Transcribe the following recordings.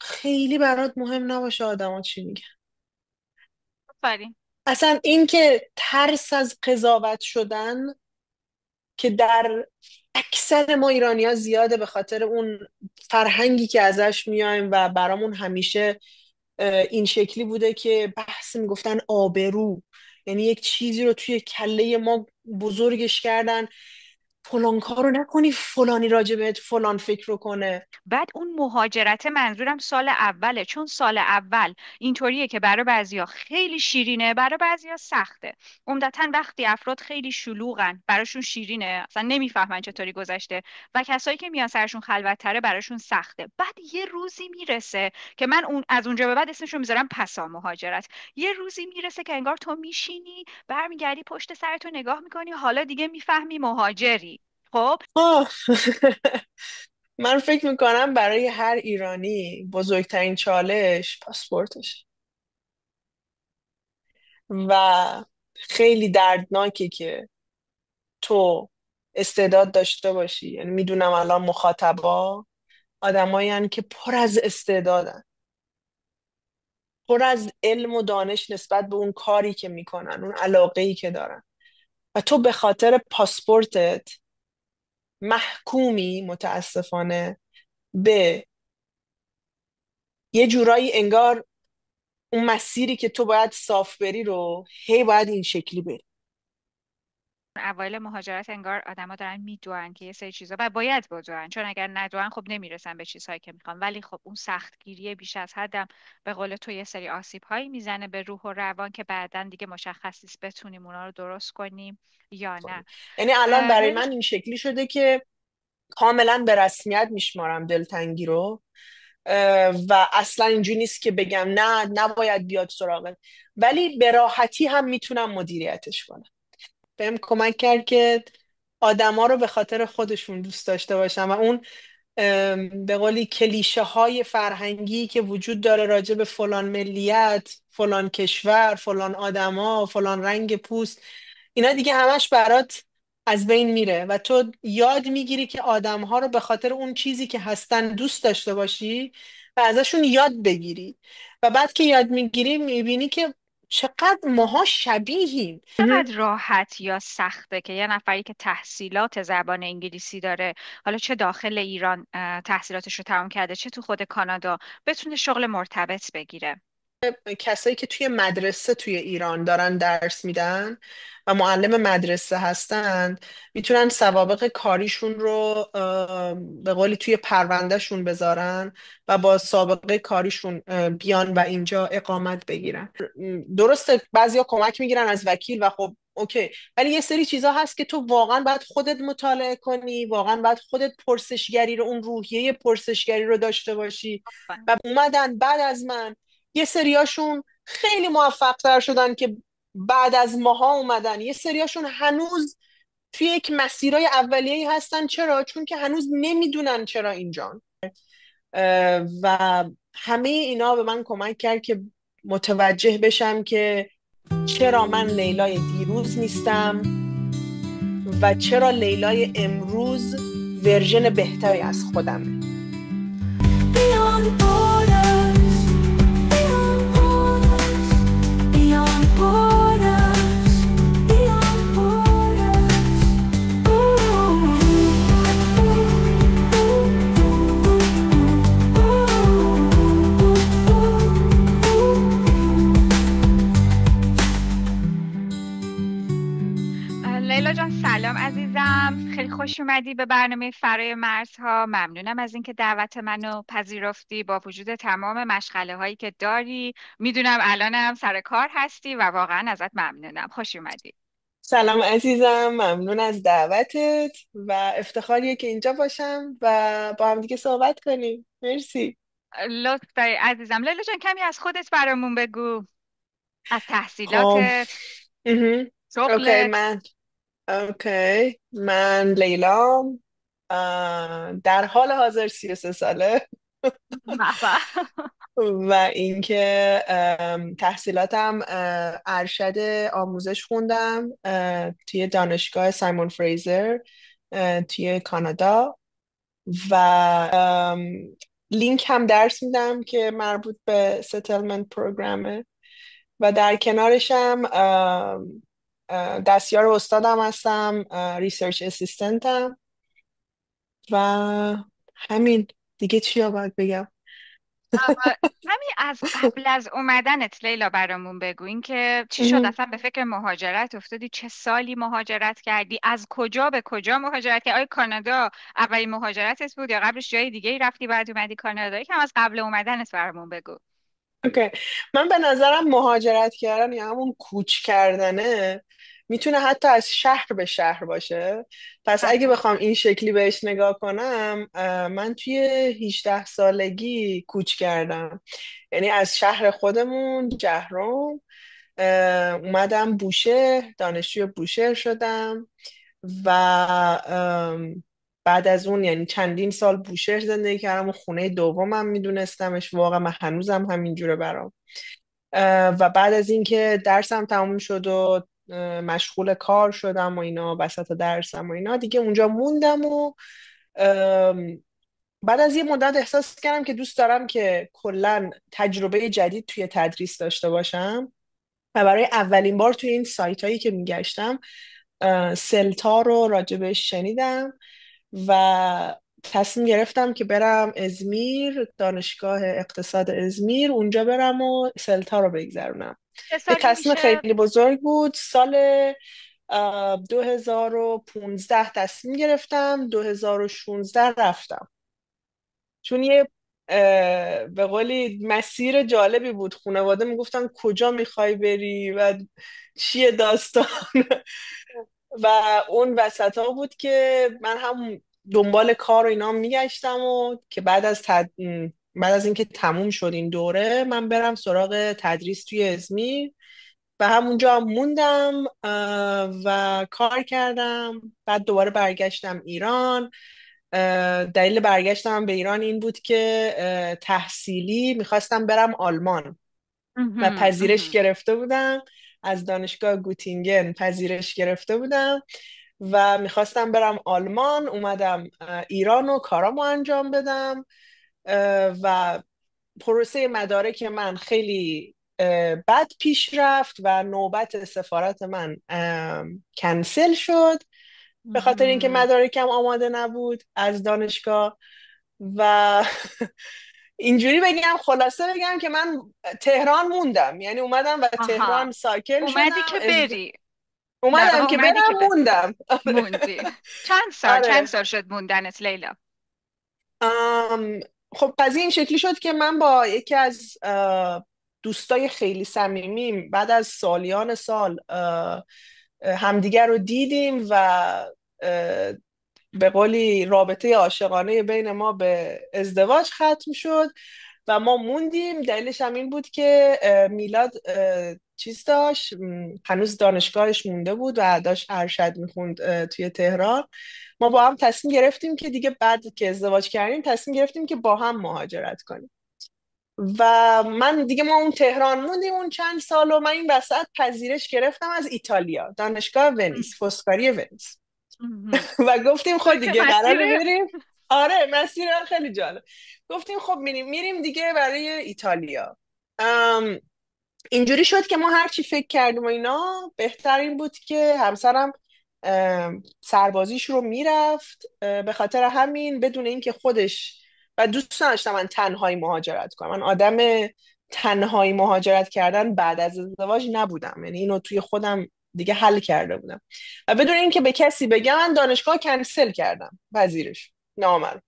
خیلی برات مهم نباشه آدما چی میگن. آفرین. اصلا این که ترس از قضاوت شدن که در اکثر ما ایرانی زیاده، به خاطر اون فرهنگی که ازش میایم و برامون همیشه این شکلی بوده که بحث میگفتن آبرو، یعنی یک چیزی رو توی کله ما بزرگش کردن، فلان کارو نکنی فلانی راجبت فلان فکر رو کنه. بعد اون مهاجرت منظورم سال اوله، چون سال اول اینطوریه که برای بعضیا خیلی شیرینه، برای بعضیا سخته. عمدتا وقتی افراد خیلی شلوغن براشون شیرینه، اصلا نمیفهمن چطوری گذشته، و کسایی که میان سرشون خلوت‌تره براشون سخته. بعد یه روزی میرسه که من اون از اونجا به بعد اسمشو میذارم پسا مهاجرت. یه روزی میرسه که انگار تو میشینی برمیگردی پشت سرتو نگاه میکنی، حالا دیگه میفهمی مهاجری. خب. آه. من فکر میکنم برای هر ایرانی بزرگترین چالش پاسپورتش و خیلی دردناکه که تو استعداد داشته باشی. یعنی میدونم الان مخاطبا آدمایی که پر از استعدادن، پر از علم و دانش نسبت به اون کاری که میکنن، اون علاقه‌ای که دارن، و تو به خاطر پاسپورتت محکومی متاسفانه به یه جورایی انگار اون مسیری که تو باید صاف بری رو هی باید این شکلی بری. اوایل مهاجرت انگار آدما دارن میدوئن که یه سری چیزا و باید بدوئن، چون اگر ندوئن خب نمیرسن به چیزهایی که میخوان. ولی خب اون سختگیری بیش از حدم به قول تو یه سری آسیب هایی میزنه به روح و روان که بعدا دیگه مشخص نیست بتونیم اونا رو درست کنیم یا نه. یعنی الان برای لیلی من این شکلی شده که کاملا به رسمیت میشمارم دلتنگی رو، و اصلا اینجوری نیست که بگم نه نباید بیاد سراغت، ولی به راحتی هم میتونم مدیریتش کنم. بهم کمک کرد که آدما رو به خاطر خودشون دوست داشته باشم، و اون به قولی کلیشه های فرهنگی که وجود داره راجع به فلان ملیت، فلان کشور، فلان آدما، فلان رنگ پوست، اینا دیگه همش برات از بین میره و تو یاد میگیری که آدمها رو به خاطر اون چیزی که هستن دوست داشته باشی و ازشون یاد بگیری. و بعد که یاد میگیری میبینی که چقدر ماها شبیهیم. چقدر راحت یا سخته که یه نفری که تحصیلات زبان انگلیسی داره، حالا چه داخل ایران تحصیلاتش رو تمام کرده، چه تو خود کانادا، بتونه شغل مرتبط بگیره. کسایی که توی مدرسه توی ایران دارن درس میدن و معلم مدرسه هستن میتونن سوابق کاریشون رو به قولی توی پروندهشون بذارن و با سابقه کاریشون بیان و اینجا اقامت بگیرن. درسته بعضیا کمک میگیرن از وکیل و خب اوکی، ولی یه سری چیزا هست که تو واقعا باید خودت مطالعه کنی، واقعا باید خودت پرسشگری رو، اون روحیه پرسشگری رو داشته باشی. و اومدن بعد از من یه سریاشون خیلی موفق تر شدن که بعد از ماها اومدن، یه سریاشون هنوز توی یک مسیرهای اولیه‌ای هستن. چرا؟ چون که هنوز نمیدونن چرا اینجان. و همه اینا به من کمک کرد که متوجه بشم که چرا من لیلای دیروز نیستم و چرا لیلای امروز ورژن بهتری از خودمه. Beyond borders, beyond borders, beyond borders, beyond borders. لیلا جان سلام عزیزم، خیلی خوش اومدی به برنامه فرای مرزها. ممنونم از اینکه دعوت منو پذیرفتی با وجود تمام مشغله هایی که داری. میدونم الانم سر کار هستی و واقعا ازت ممنونم. خوش اومدی. سلام عزیزم، ممنون از دعوتت و افتخاریه که اینجا باشم و با هم دیگه صحبت کنیم. مرسی. لطف داری عزیزم. لیلا جان کمی از خودت برامون بگو، از خب. تحصیلاتت، مهم. اوکی شغلت. من اوکی من لیلام، در حال حاضر 33 ساله. به به. و اینکه تحصیلاتم ارشد آموزش خوندم توی دانشگاه سایمون فریزر توی کانادا. و لینک هم درس میدم که مربوط به ستلمنت پروگرامه و در کنارشم دستیار استادم هستم، ریسرچ اسیستنتم و همین دیگه. چیا باید بگم؟ همین از قبل از اومدنت لیلا برامون بگو این که چی شد اصلا به فکر مهاجرت افتادی، چه سالی مهاجرت کردی، از کجا به کجا مهاجرت کردی، آیا کانادا اولین مهاجرتت بود یا قبلش جای دیگه ای رفتی بعد اومدی کانادا؟ یکم از قبل اومدنت برامون بگو. اوکی. من به نظرم مهاجرت کردن یا همون کوچ کردنه میتونه حتی از شهر به شهر باشه. پس اگه بخوام این شکلی بهش نگاه کنم، من توی 18 سالگی کوچ کردم. یعنی از شهر خودمون جهرم اومدم بوشهر، دانشجوی بوشهر شدم و بعد از اون یعنی چندین سال بوشهر زندگی کردم و خونه دومم میدونستمش. واقعا من هنوزم همینجوره برام. و بعد از اینکه درسم تموم شد و مشغول کار شدم و اینا، وسط درسم و اینا دیگه اونجا موندم و ام، بعد از یه مدت احساس کردم که دوست دارم که کلا تجربه جدید توی تدریس داشته باشم و برای اولین بار توی این سایت هایی که میگشتم سلتا رو راجبش شنیدم و تصمیم گرفتم که برم ازمیر، دانشگاه اقتصاد ازمیر، اونجا برم و سلتا رو بگذرونم. چه یه سالی تصمیم میشه؟ خیلی بزرگ بود. سال 2015 تصمیم گرفتم، 2016 رفتم. چون یه به قولی مسیر جالبی بود. خانواده میگفتن کجا میخوای بری و چیه داستان. و اون وسط ها بود که من هم دنبال کار و اینا میگشتم و که بعد از اینکه تموم شد این دوره من برم سراغ تدریس توی ازمیر و همونجا هم موندم و کار کردم. بعد دوباره برگشتم ایران. دلیل برگشتم به ایران این بود که تحصیلی میخواستم برم آلمان و پذیرش گرفته بودم از دانشگاه گوتینگن. پذیرش گرفته بودم و میخواستم برم آلمان. اومدم ایران و کارامو انجام بدم و پروسه مدارک من خیلی بد پیش رفت و نوبت سفارت من کنسل شد به خاطر اینکه مدارکم آماده نبود از دانشگاه. و اینجوری بگم، خلاصه بگم که من تهران موندم. یعنی اومدم و آها، تهران ساکن اومدی شدم. که بری، در واقع اومدم که اومدی که برم بری، موندم. موندی. چند آره. سال شد موندنت لیلا؟ آم، خب قضیه این شکلی شد که من با یکی از دوستای خیلی صمیمیم بعد از سالیان سال همدیگر رو دیدیم و اه، به قولی رابطه عاشقانه بین ما به ازدواج ختم شد و ما موندیم. دلیلش هم این بود که میلاد چیز داشت، هنوز دانشگاهش مونده بود و داشت ارشد میخوند توی تهران. ما با هم تصمیم گرفتیم که دیگه بعد که ازدواج کردیم تصمیم گرفتیم که با هم مهاجرت کنیم و من دیگه ما اون تهران موندیم اون چند سال و من این وسط پذیرش گرفتم از ایتالیا، دانشگاه ونیس، فوسکاری ونیس. و گفتیم تو خب که دیگه مسیر. قراره بریم. آره مسیر خیلی جالب. گفتیم خب میریم دیگه برای ایتالیا. اینجوری شد که ما هر چی فکر کردیم و اینا بهتر این بود که همسرم سربازیش رو میرفت. به خاطر همین بدون اینکه خودش و دوست نداشتم من تنهایی مهاجرت کنم. من آدم تنهایی مهاجرت کردن بعد از ازدواج نبودم. یعنی اینو توی خودم دیگه حل کرده بودم و بدون اینکه به کسی بگم من دانشگاه کنسل کردم پذیرش نامم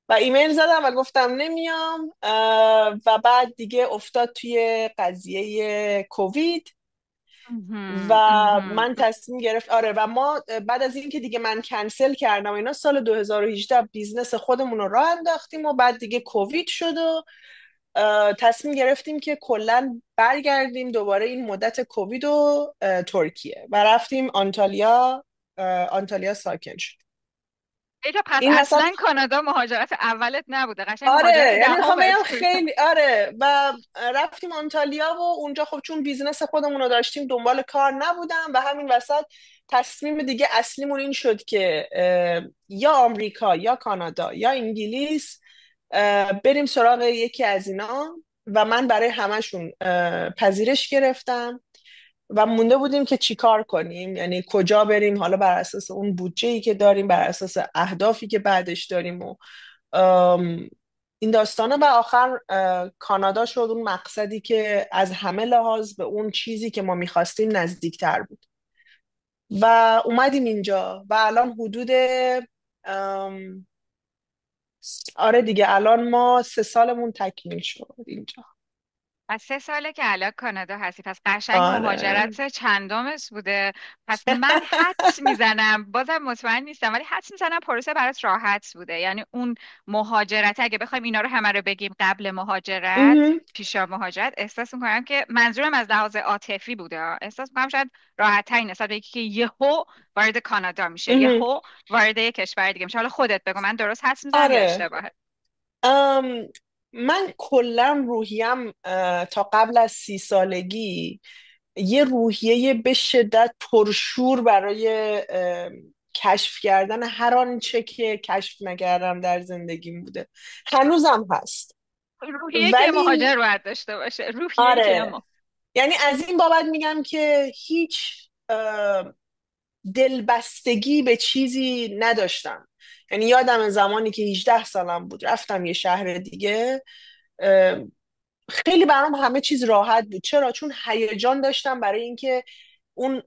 و ایمیل زدم و گفتم نمیام. و بعد دیگه افتاد توی قضیه کووید و من تصمیم گرفت. آره و ما بعد از اینکه دیگه من کنسل کردم و اینا سال 2018 بیزنس خودمون رو راه انداختیم و بعد دیگه کووید شد و تصمیم گرفتیم که کلا برگردیم دوباره این مدت کووید و ترکیه و رفتیم آنتالیا. آنتالیا ساکن شد. ایتا پس این وسط اصلا کانادا مهاجرت اولت نبوده، قشنگ مهاجرت آره یعنی میخوام دهمت بگم بود. خیلی آره. و رفتیم آنتالیا و اونجا خب چون بیزنس خودمون رو داشتیم دنبال کار نبودم و همین وسط تصمیم دیگه اصلیمون این شد که یا آمریکا یا کانادا یا انگلیس بریم سراغ یکی از اینا و من برای همشون پذیرش گرفتم و مونده بودیم که چیکار کنیم، یعنی کجا بریم، حالا بر اساس اون بودجه‌ای که داریم، بر اساس اهدافی که بعدش داریم و ام، این داستانه. و آخر کانادا شد اون مقصدی که از همه لحاظ به اون چیزی که ما میخواستیم نزدیکتر بود و اومدیم اینجا و الان حدود ام، آره دیگه، الان ما 3 سالمون تکمیل شد اینجا. از 3 ساله که الان کانادا هستی، پس قشنگ آره. مهاجرت چندمش بوده. پس من حدس میزنم، بازم مطمئن نیستم ولی حدس میزنم پروسه برات راحت بوده. یعنی اون مهاجرت، اگه بخوایم اینا رو همه رو بگیم قبل مهاجرت، مهم. پیشا مهاجرت، احساس میکنم که منظورم از لحاظ عاطفی بوده. احساس میکنم شاید راحت ترین نسبت به یکی که یهو وارد کانادا میشه، مهم. یهو وارد یک کشور دیگه میشه. حالا خودت بگو من درست حدس میزنم یا آره. اشتباهه. ام، من کلا روحیم تا قبل از 30 سالگی یه روحیه به شدت پرشور برای کشف کردن هر آنچه که کشف نکردم در زندگیم بوده، هنوزم هست. روحیه که ولی مهاجر باید داشته باشه، روحیه که آره، ما. یعنی از این بابت میگم که هیچ دلبستگی به چیزی نداشتم. یعنی یادم زمانی که 18 سالم بود رفتم یه شهر دیگه، اه، خیلی برام همه چیز راحت بود. چرا؟ چون هیجان داشتم برای اینکه اون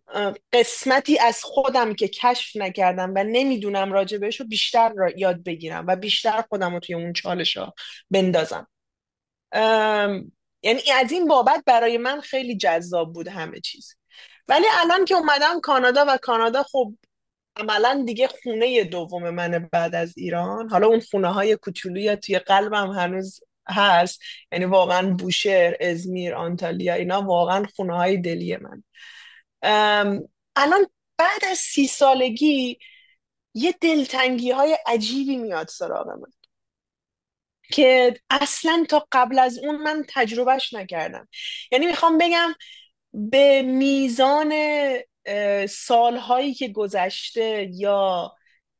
قسمتی از خودم که کشف نکردم و نمیدونم راجع بهش رو بیشتر یاد بگیرم و بیشتر خودم رو توی اون چالش ها بندازم. یعنی از این بابت برای من خیلی جذاب بود همه چیز. ولی الان که اومدم کانادا و کانادا خب عملا دیگه خونه دوم منه بعد از ایران. حالا اون خونه های کوچولوی توی قلبم هنوز هست، یعنی واقعا بوشهر، ازمیر، آنتالیا، اینا واقعا خونه های دلی من. الان بعد از 30 سالگی یه دلتنگی های عجیبی میاد سراغ من که اصلا تا قبل از اون من تجربهش نکردم. یعنی میخوام بگم به میزان سالهایی که گذشته یا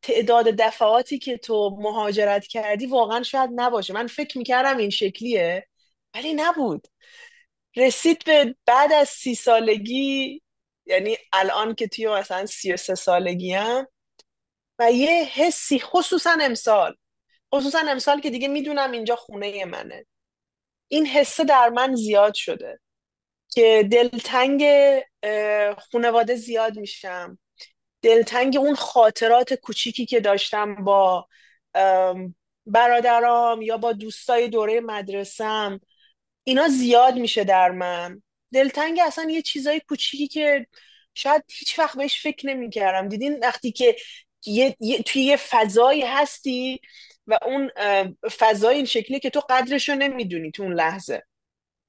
تعداد دفعاتی که تو مهاجرت کردی واقعا شاید نباشه. من فکر میکردم این شکلیه ولی نبود. رسید به بعد از 30 سالگی، یعنی الان که توی مثلا 33 سالگی هم، و یه حسی خصوصا امسال که دیگه میدونم اینجا خونه منه، این حسه در من زیاد شده که دلتنگ خانواده زیاد میشم، دلتنگ اون خاطرات کوچیکی که داشتم با برادرام یا با دوستای دوره مدرسم، اینا زیاد میشه در من. دلتنگ اصلا یه چیزای کوچیکی که شاید هیچ وقت بهش فکر نمیکردم. دیدین وقتی که توی یه فضایی هستی و اون فضای این شکلی که تو قدرشو نمیدونی تو اون لحظه،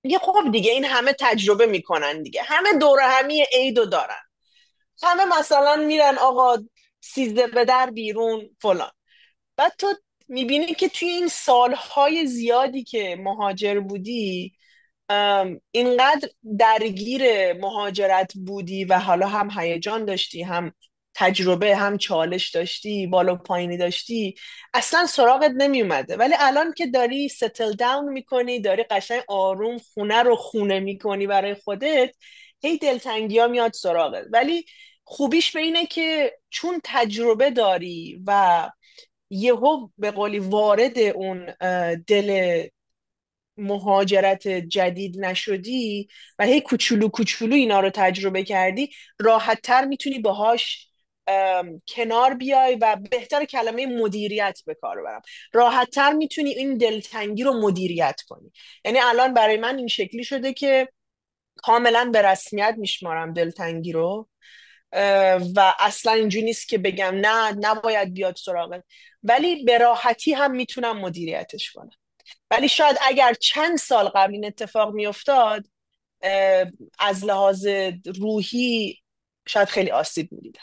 میگه خب دیگه این همه تجربه میکنن دیگه، همه دوره همی عیدو دارن، همه مثلا میرن آقا 13 به در بیرون فلان. بعد تو میبینی که توی این سالهای زیادی که مهاجر بودی اینقدر درگیر مهاجرت بودی و حالا هم هیجان داشتی، هم تجربه، هم چالش داشتی، بالا و پایینی داشتی، اصلا سراغت نمی اومده. ولی الان که داری ستل داون میکنی، داری قشنگ آروم خونه رو خونه میکنی برای خودت، هی دلتنگی ها میاد سراغت. ولی خوبیش به اینه که چون تجربه داری و یهو به قولی وارد اون دل مهاجرت جدید نشدی و هی کوچولو کوچولو اینا رو تجربه کردی، راحت تر میتونی باهاش کنار بیای و بهتر کلمه مدیریت به کار برم، راحت تر میتونی این دلتنگی رو مدیریت کنی. یعنی الان برای من این شکلی شده که کاملا به رسمیت میشمارم دلتنگی رو و اصلا اینجوری نیست که بگم نه نباید بیاد سراغت، ولی به راحتی هم میتونم مدیریتش کنم. ولی شاید اگر چند سال قبل این اتفاق میافتاد، از لحاظ روحی شاید خیلی آسیب میدیدم.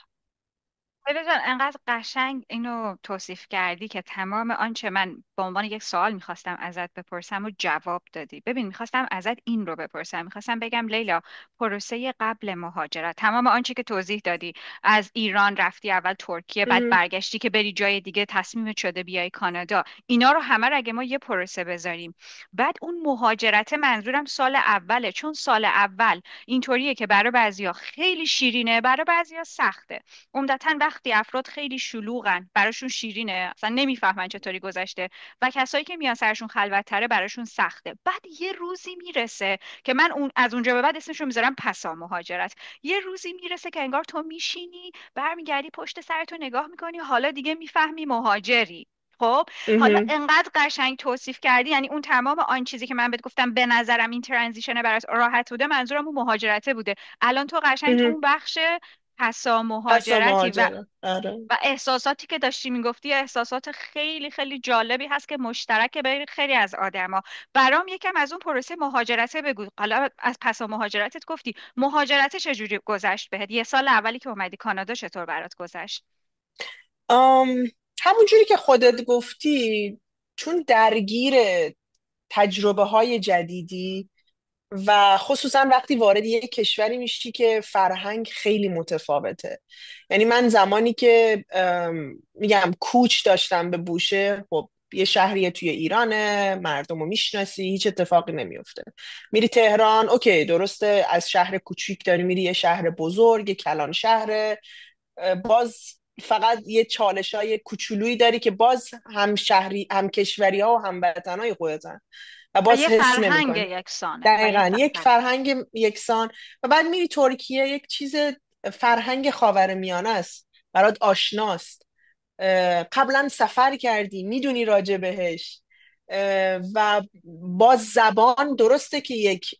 لیلا جان، انقدر قشنگ اینو توصیف کردی که تمام آنچه من به عنوان یک سوال میخواستم ازت بپرسم و جواب دادی. ببین، میخواستم ازت این رو بپرسم، میخواستم بگم لیلا، پروسه قبل مهاجرت، تمام آنچه که توضیح دادی، از ایران رفتی اول ترکیه، بعد مهم. برگشتی که بری جای دیگه، تصمیمت شده بیای کانادا، اینا رو همه رو اگه ما یه پروسه بذاریم، بعد اون مهاجرت، منظورم سال اوله، چون سال اول اینطوریه که برای بعضیا خیلی شیرینه، برای بعضیا سخته. عمدتا وقتی افراد خیلی شلوغن براشون شیرینه، اصلا نمیفهمن چطوری گذشته، و کسایی که میان سرشون خلوت‌تره براشون سخته. بعد یه روزی میرسه که من از اونجا به بعد اسمشو میذارم پسا مهاجرت. یه روزی میرسه که انگار تو میشینی، برمیگردی پشت سرتو نگاه میکنی، حالا دیگه میفهمی مهاجری. خب، حالا مهم. انقدر قشنگ توصیف کردی، یعنی اون تمام آن چیزی که من بهت گفتم به نظرم این ترانزیشن برات راحت بوده، منظورم اون مهاجرته بوده. الان تو قشنگ تو مهم. اون بخش پسا پس مهاجرتی مهاجرت. آره. و احساساتی که داشتی میگفتی احساسات خیلی خیلی جالبی هست که مشترک بین خیلی از آدما. برام یکم از اون پروسه مهاجرته بگو. حالا از پسا مهاجرتت گفتی، مهاجرت چجوری گذشت بهت؟ یه سال اولی که اومدی کانادا چطور برات گذشت؟ آم، همونجوری که خودت گفتی، چون درگیر تجربه های جدیدی و خصوصا وقتی وارد یک کشوری میشی که فرهنگ خیلی متفاوته. یعنی من زمانی که میگم کوچ داشتم به بوشه، خب یه شهریه توی ایرانه، مردم رو میشناسی، هیچ اتفاقی نمیفته. میری تهران، اوکی درسته، از شهر کوچیک داری میری یه شهر بزرگ، یه کلان شهره، باز فقط یه چالش های کوچولویی داری که باز هم شهری هم کشوری ها و هم وطن های خودتن و و باز یه حس فرهنگ نمیکنی. یکسانه و یه دقیقا یک فرهنگ یکسان. و بعد میری ترکیه، یک چیز، فرهنگ خاورمیانه است، برات آشناست، قبلا سفر کردی، میدونی راجع بهش، و باز زبان درسته که یک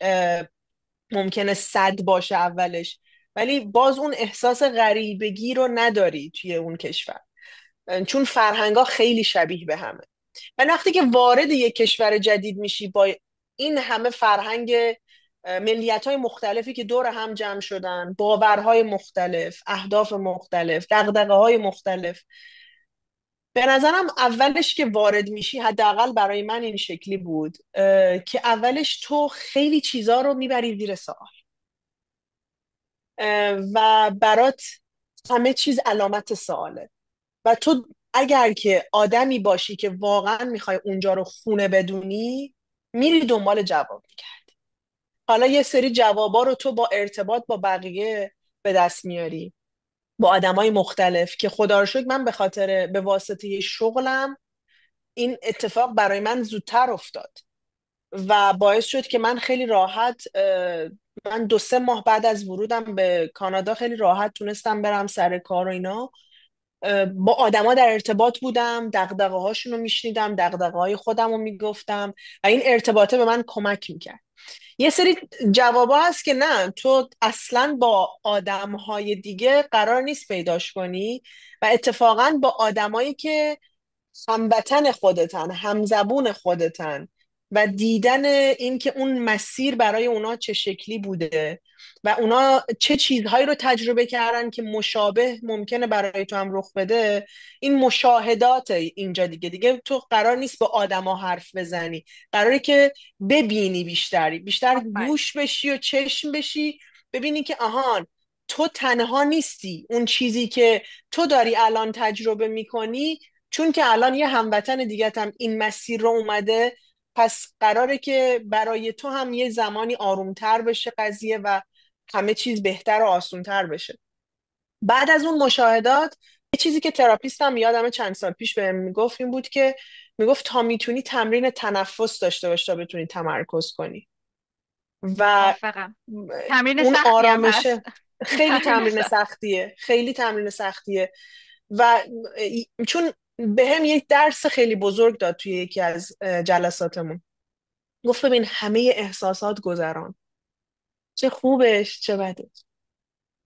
ممکنه صد باشه اولش، ولی باز اون احساس غریبگی رو نداری توی اون کشور، چون فرهنگا خیلی شبیه به همه. و وقتی که وارد یک کشور جدید میشی با این همه فرهنگ، ملیت های مختلفی که دور هم جمع شدن، باورهای مختلف، اهداف مختلف، دغدغه های مختلف، به نظرم اولش که وارد میشی، حداقل برای من این شکلی بود، که اولش تو خیلی چیزا رو میبری زیر سوال، و برات همه چیز علامت سواله. و تو اگر که آدمی باشی که واقعا میخوای اونجا رو خونه بدونی، میری دنبال جواب میگردی. حالا یه سری جوابا رو تو با ارتباط با بقیه به دست میاری، با آدمای مختلف، که خدا رو شکر من به خاطر به واسطه شغلم این اتفاق برای من زودتر افتاد و باعث شد که من خیلی راحت، من 2 3 ماه بعد از ورودم به کانادا خیلی راحت تونستم برم سر کار و اینا. با آدما در ارتباط بودم، دغدغه هاشون رو میشنیدم، دغدغه های خودم رو میگفتم و این ارتباطه به من کمک میکرد. یه سری جوابا هست که نه، تو اصلا با آدم های دیگه قرار نیست پیداش کنی و اتفاقا با آدمایی که هموطن خودتن، همزبون خودتن، و دیدن این که اون مسیر برای اونا چه شکلی بوده و اونا چه چیزهایی رو تجربه کردن که مشابه ممکنه برای تو هم رخ بده، این مشاهدات اینجا دیگه تو قرار نیست با آدما حرف بزنی، قراره که ببینی، بیشتر آفرین. گوش بشی و چشم بشی، ببینی که آهان، تو تنها نیستی. اون چیزی که تو داری الان تجربه میکنی، چون که الان یه هموطن دیگه هم این مسیر رو اومده، پس قراره که برای تو هم یه زمانی آرومتر بشه قضیه و همه چیز بهتر و آسونتر بشه. بعد از اون مشاهدات، یه چیزی که تراپیستم یادم چند سال پیش بهم میگفت این بود که میگفت تا میتونی تمرین تنفس داشته باشی تا بتونی تمرکز کنی. و موافقم. تمرین اون سختی هم هست. آرامشه خیلی تمرین تمرین سخت. سختیه، خیلی تمرین سختیه. و چون به هم یک درس خیلی بزرگ داد توی یکی از جلساتمون، گفت ببین همه احساسات گذران، چه خوبش چه بدش،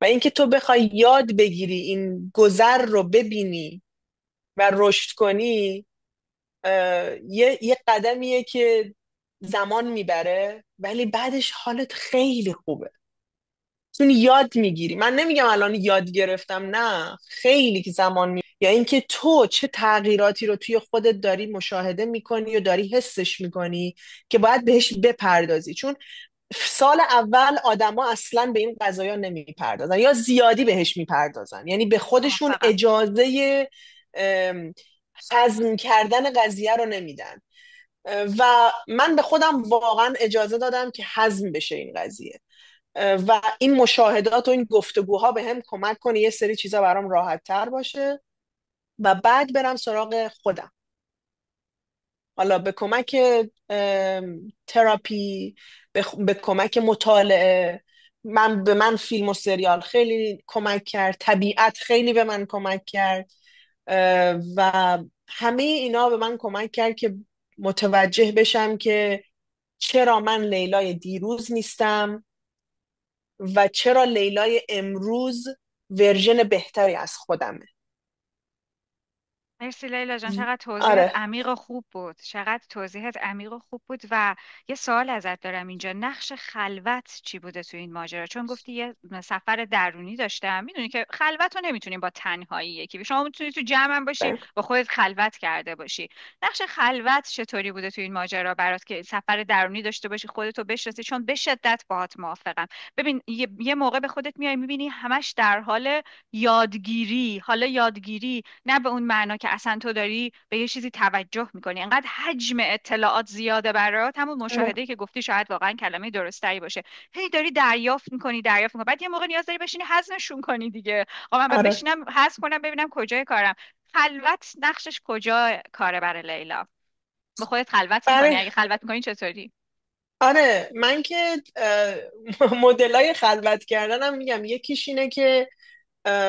و اینکه تو بخوای یاد بگیری این گذر رو ببینی و رشد کنی، یه قدمیه که زمان میبره، ولی بعدش حالت خیلی خوبه. چون یاد میگیری. من نمیگم الان یاد گرفتم، نه، خیلی که زمان یا اینکه تو چه تغییراتی رو توی خودت داری مشاهده میکنی و داری حسش میکنی که باید بهش بپردازی. چون سال اول آدما اصلا به این قضايا نمیپردازن یا زیادی بهش میپردازن، یعنی به خودشون موافقم. اجازه ام، هضم کردن قضیه رو نمیدن. و من به خودم واقعا اجازه دادم که هضم بشه این قضیه، و این مشاهدات و این گفتگوها به هم کمک کنه یه سری چیزا برام راحت تر باشه و بعد برم سراغ خودم. حالا به کمک تراپی، به کمک مطالعه. به من فیلم و سریال خیلی کمک کرد، طبیعت خیلی به من کمک کرد، و همه اینا به من کمک کرد که متوجه بشم که چرا من لیلای دیروز نیستم و چرا لیلای امروز ورژن بهتری از خودمه. مرسی لیلا جان، چقدر توضیحات آره. عمیق و خوب بود، چقدر توضیحات عمیق و خوب بود. و یه سوال ازت دارم اینجا، نقش خلوت چی بوده تو این ماجرا؟ چون گفتی یه سفر درونی داشتم، میدونی که خلوت رو نمیتونیم با تنهایی یکی، شما میتونی تو جمع هم باشی با خودت خلوت کرده باشی. نقش خلوت چطوری بوده تو این ماجرا برات که سفر درونی داشته باشی، خودتو بشناسی؟ چون به شدت باهات موافقم. ببین یه موقع به خودت میای میبینی همش در حال یادگیری، حالا یادگیری نه به اون معنا که اصلا تو داری به یه چیزی توجه میکنی، انقدر حجم اطلاعات زیاده برات، همون آره. مشاهده که گفتی شاید واقعا کلمه درستری باشه، هی داری دریافت میکنی، بعد یه موقع نیاز داری بشینی هضمشون کنی دیگه. آقا من باید آره. بشینم هضم کنم ببینم کجای کارم. خلوت نقشش کجا کاره برای لیلا؟ به خودت خلوت میکنی؟ برای اگه خلوت میکنی چطوری؟ آره، من که مدلای خلوت کردنم میگم یکیش اینه که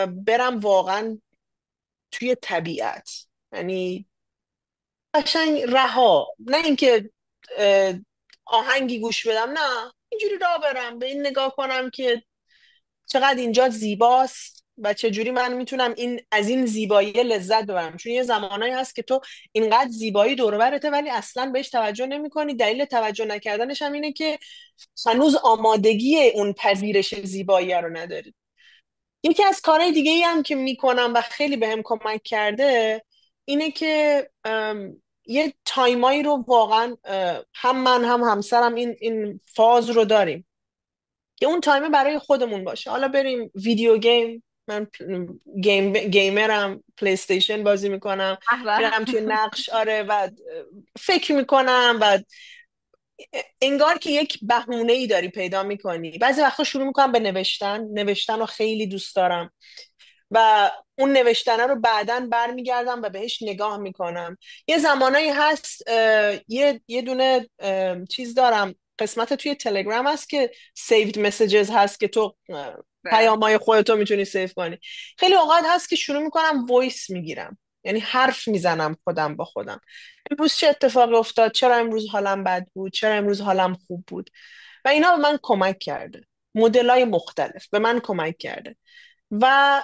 برم واقعا توی طبیعت، یعنی قشنگ رها، نه اینکه اه، آهنگی گوش بدم، نه، اینجوری راه برم به این نگاه کنم که چقدر اینجا زیباست و چجوری من میتونم از این زیبایی لذت ببرم. چون یه زمانایی هست که تو اینقدر زیبایی دور و برته ولی اصلا بهش توجه نمیکنی. دلیل توجه نکردنش هم اینه که هنوز آمادگی اون پذیرش زیبایی رو نداری. یکی از کارهای دیگه ای هم که میکنم و خیلی بهم کمک کرده اینه که یه تایمایی رو واقعا هم من هم همسرم این فاز رو داریم که اون تایمه برای خودمون باشه. حالا بریم ویدیو گیم، من گیمرم، پلی استیشن بازی میکنم، احبه. میرم توی نقش، آره، و فکر میکنم و انگار که یک بهونه ای داری پیدا میکنی. بعضی وقتا شروع میکنم به نوشتن رو خیلی دوست دارم و اون نوشتنه رو بعداً برمیگردم و بهش نگاه میکنم. یه زمانایی هست یه دونه چیز دارم، قسمت توی تلگرام هست که saved messages هست که تو پیامهای خودتو میتونی سیو کنی. خیلی اوقات هست که شروع میکنم وایس میگیرم، یعنی حرف میزنم خودم با خودم. امروز چه اتفاقی افتاد؟ چرا امروز حالم بد بود؟ چرا امروز حالم خوب بود؟ و اینا به من کمک کرده. مدلای مختلف به من کمک کرده. و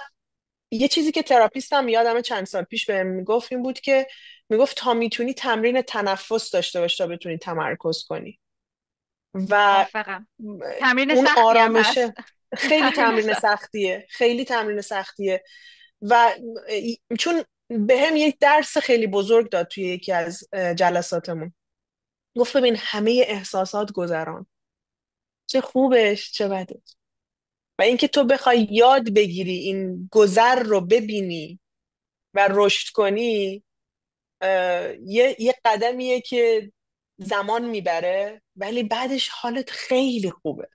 یه چیزی که تراپیستم یادم چند سال پیش بهم میگفت این بود که میگفت تا میتونی تمرین تنفس داشته باشی تا بتونی تمرکز کنی. و موافقم. تمرین اون سختی هم هست. آرامشه خیلی تمرین تمرین سخت. سختیه، خیلی تمرین سختیه. و چون به هم یک درس خیلی بزرگ داد توی یکی از جلساتمون، گفت ببین همه احساسات گذران، چه خوبش چه بدش. و اینکه تو بخوای یاد بگیری این گذر رو ببینی و رشد کنی، یه قدمیه که زمان میبره ولی بعدش حالت خیلی خوبه،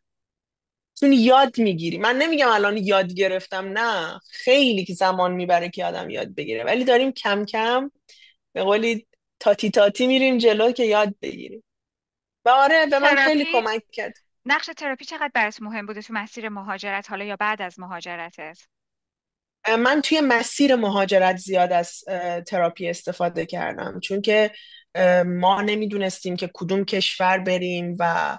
چون یاد میگیری. من نمیگم الان یاد گرفتم، نه، خیلی که زمان میبره که آدم یاد بگیره ولی داریم کم کم به قولی تاتی تاتی میریم جلو که یاد بگیریم. و آره به من خیلی تراپی، کمک کرد. نقش تراپی چقدر برات مهم بوده تو مسیر مهاجرت، حالا یا بعد از مهاجرتت؟ من توی مسیر مهاجرت زیاد از تراپی استفاده کردم، چون که ما نمیدونستیم که کدوم کشور بریم و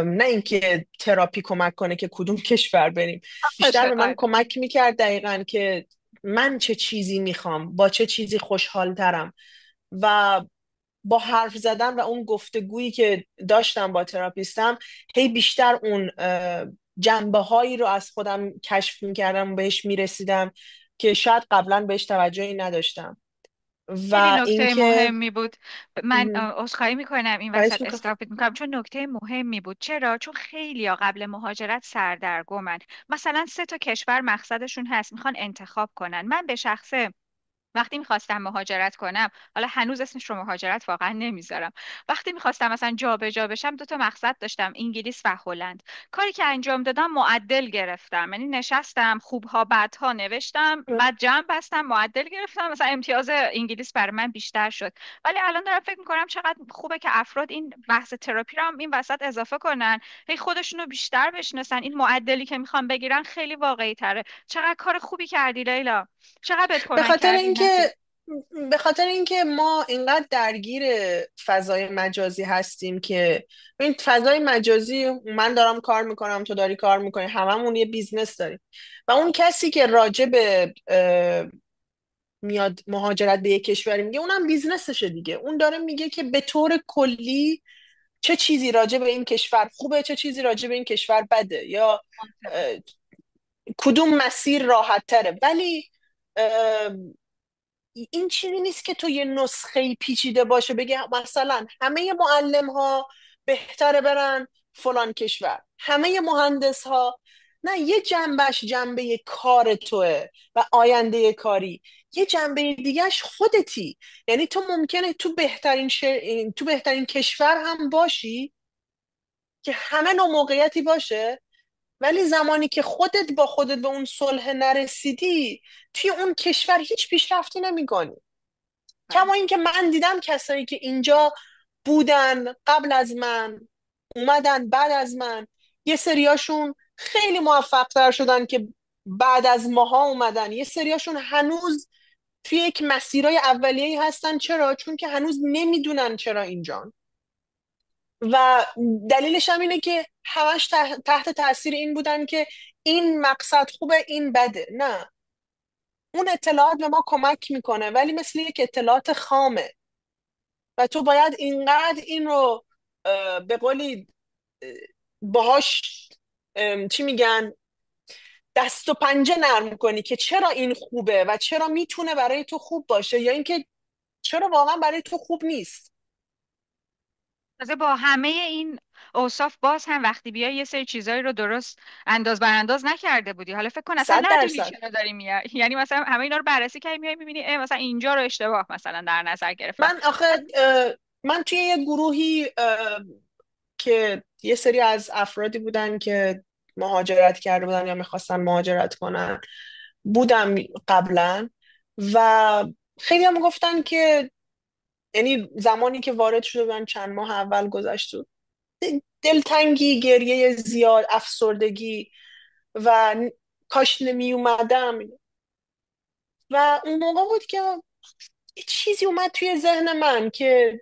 نه اینکه تراپی کمک کنه که کدوم کشور بریم، بیشتر به من عاشقانه. کمک میکرد دقیقاً که من چه چیزی میخوام، با چه چیزی خوشحال ترم. و با حرف زدن و اون گفتگویی که داشتم با تراپیستم هی بیشتر اون جنبه هایی رو از خودم کشف میکردم و بهش میرسیدم که شاید قبلا بهش توجهی نداشتم. خیلی و نکته اینکه مهمی بود. من عذرخواهی میکنم این خواهش وسط میکنم. استاپت میکنم، چون نکته مهمی بود. چرا؟ چون خیلی ها قبل مهاجرت سردرگمن. مثلا 3 تا کشور مقصدشون هست، میخوان انتخاب کنن. من به شخصه وقتی میخواستم مهاجرت کنم، حالا هنوز اسمش رو مهاجرت واقعا نمیذارم، وقتی میخواستم مثلا جابجا بشم 2 تا مقصد داشتم: انگلیس و هلند. کاری که انجام دادم، معدل گرفتم. یعنی نشستم خوبها بدها نوشتم، بعد جمع بستم، معدل گرفتم، مثلا امتیاز انگلیس برای من بیشتر شد. ولی الان دارم فکر میکنم چقدر خوبه که افراد این بحث تراپی رو هم این وسط اضافه کنن، هی خودشونو بیشتر بشناسن. این معدلی که میخوان بگیرن خیلی واقعی تره. چقدر کار خوبی کردی لیلا، چقدر بهت به کمک خاطر کردی نتی. اینکه به خاطر اینکه ما اینقدر درگیر فضای مجازی هستیم که این فضای مجازی، من دارم کار میکنم، تو داری کار میکنی، هممون یه بیزنس داریم. و اون کسی که راجع به میاد مهاجرت به یک کشوری میگه، اونم بیزنسشه دیگه. اون داره میگه که به طور کلی چه چیزی راجع به این کشور خوبه، چه چیزی راجع به این کشور بده، یا منطقی. اه، کدوم مسیر راحت تره. ولی این چیزی نیست که تو یه نسخه پیچیده باشه بگه مثلا همه معلم ها بهتره برن فلان کشور، همه مهندس ها. نه، یه جنبش جنبه کار توه و آینده کاری، یه جنبه دیگهش خودتی. یعنی تو ممکنه تو بهترین کشور هم باشی که همه نوع موقعیتی باشه، ولی زمانی که خودت با خودت به اون صلح نرسیدی، توی اون کشور هیچ پیشرفتی نمیکنی. کما اینکه من دیدم کسایی که اینجا بودن قبل از من، اومدن بعد از من، یه سریاشون خیلی موفق تر شدن که بعد از ماها اومدن، یه سریاشون هنوز توی یک مسیرهای اولیه‌ای هستن. چرا؟ چون که هنوز نمیدونن چرا اینجان. و دلیلش هم اینه که همش تحت تاثیر این بودن که این مقصد خوبه، این بده. نه، اون اطلاعات به ما کمک میکنه، ولی مثل یک اطلاعات خامه و تو باید اینقدر این رو به قولی باهاش چی میگن، دست و پنجه نرم کنی که چرا این خوبه و چرا میتونه برای تو خوب باشه، یا اینکه چرا واقعا برای تو خوب نیست. تازه با همه این اوصاف باز هم وقتی بیای یه سری چیزایی رو درست انداز برانداز نکرده بودی، حالا فکر کن اصلا صد ندونی درصد چرا داری میای. یعنی مثلا همه اینا رو بررسی کردی، میای میبینی مثلا اینجا رو اشتباه مثلا در نظر گرفتم. من آخه من توی یه گروهی که یه سری از افرادی بودن که مهاجرت کرده بودن یا میخواستن مهاجرت کنن بودم قبلا. و خیلی هم گفتن که، یعنی زمانی که وارد شده بودن چند ماه اول گذشته بود، دلتنگی، گریه زیاد، افسردگی و کاش نمی اومدم. و اون موقع بود که یه چیزی اومد توی ذهن من که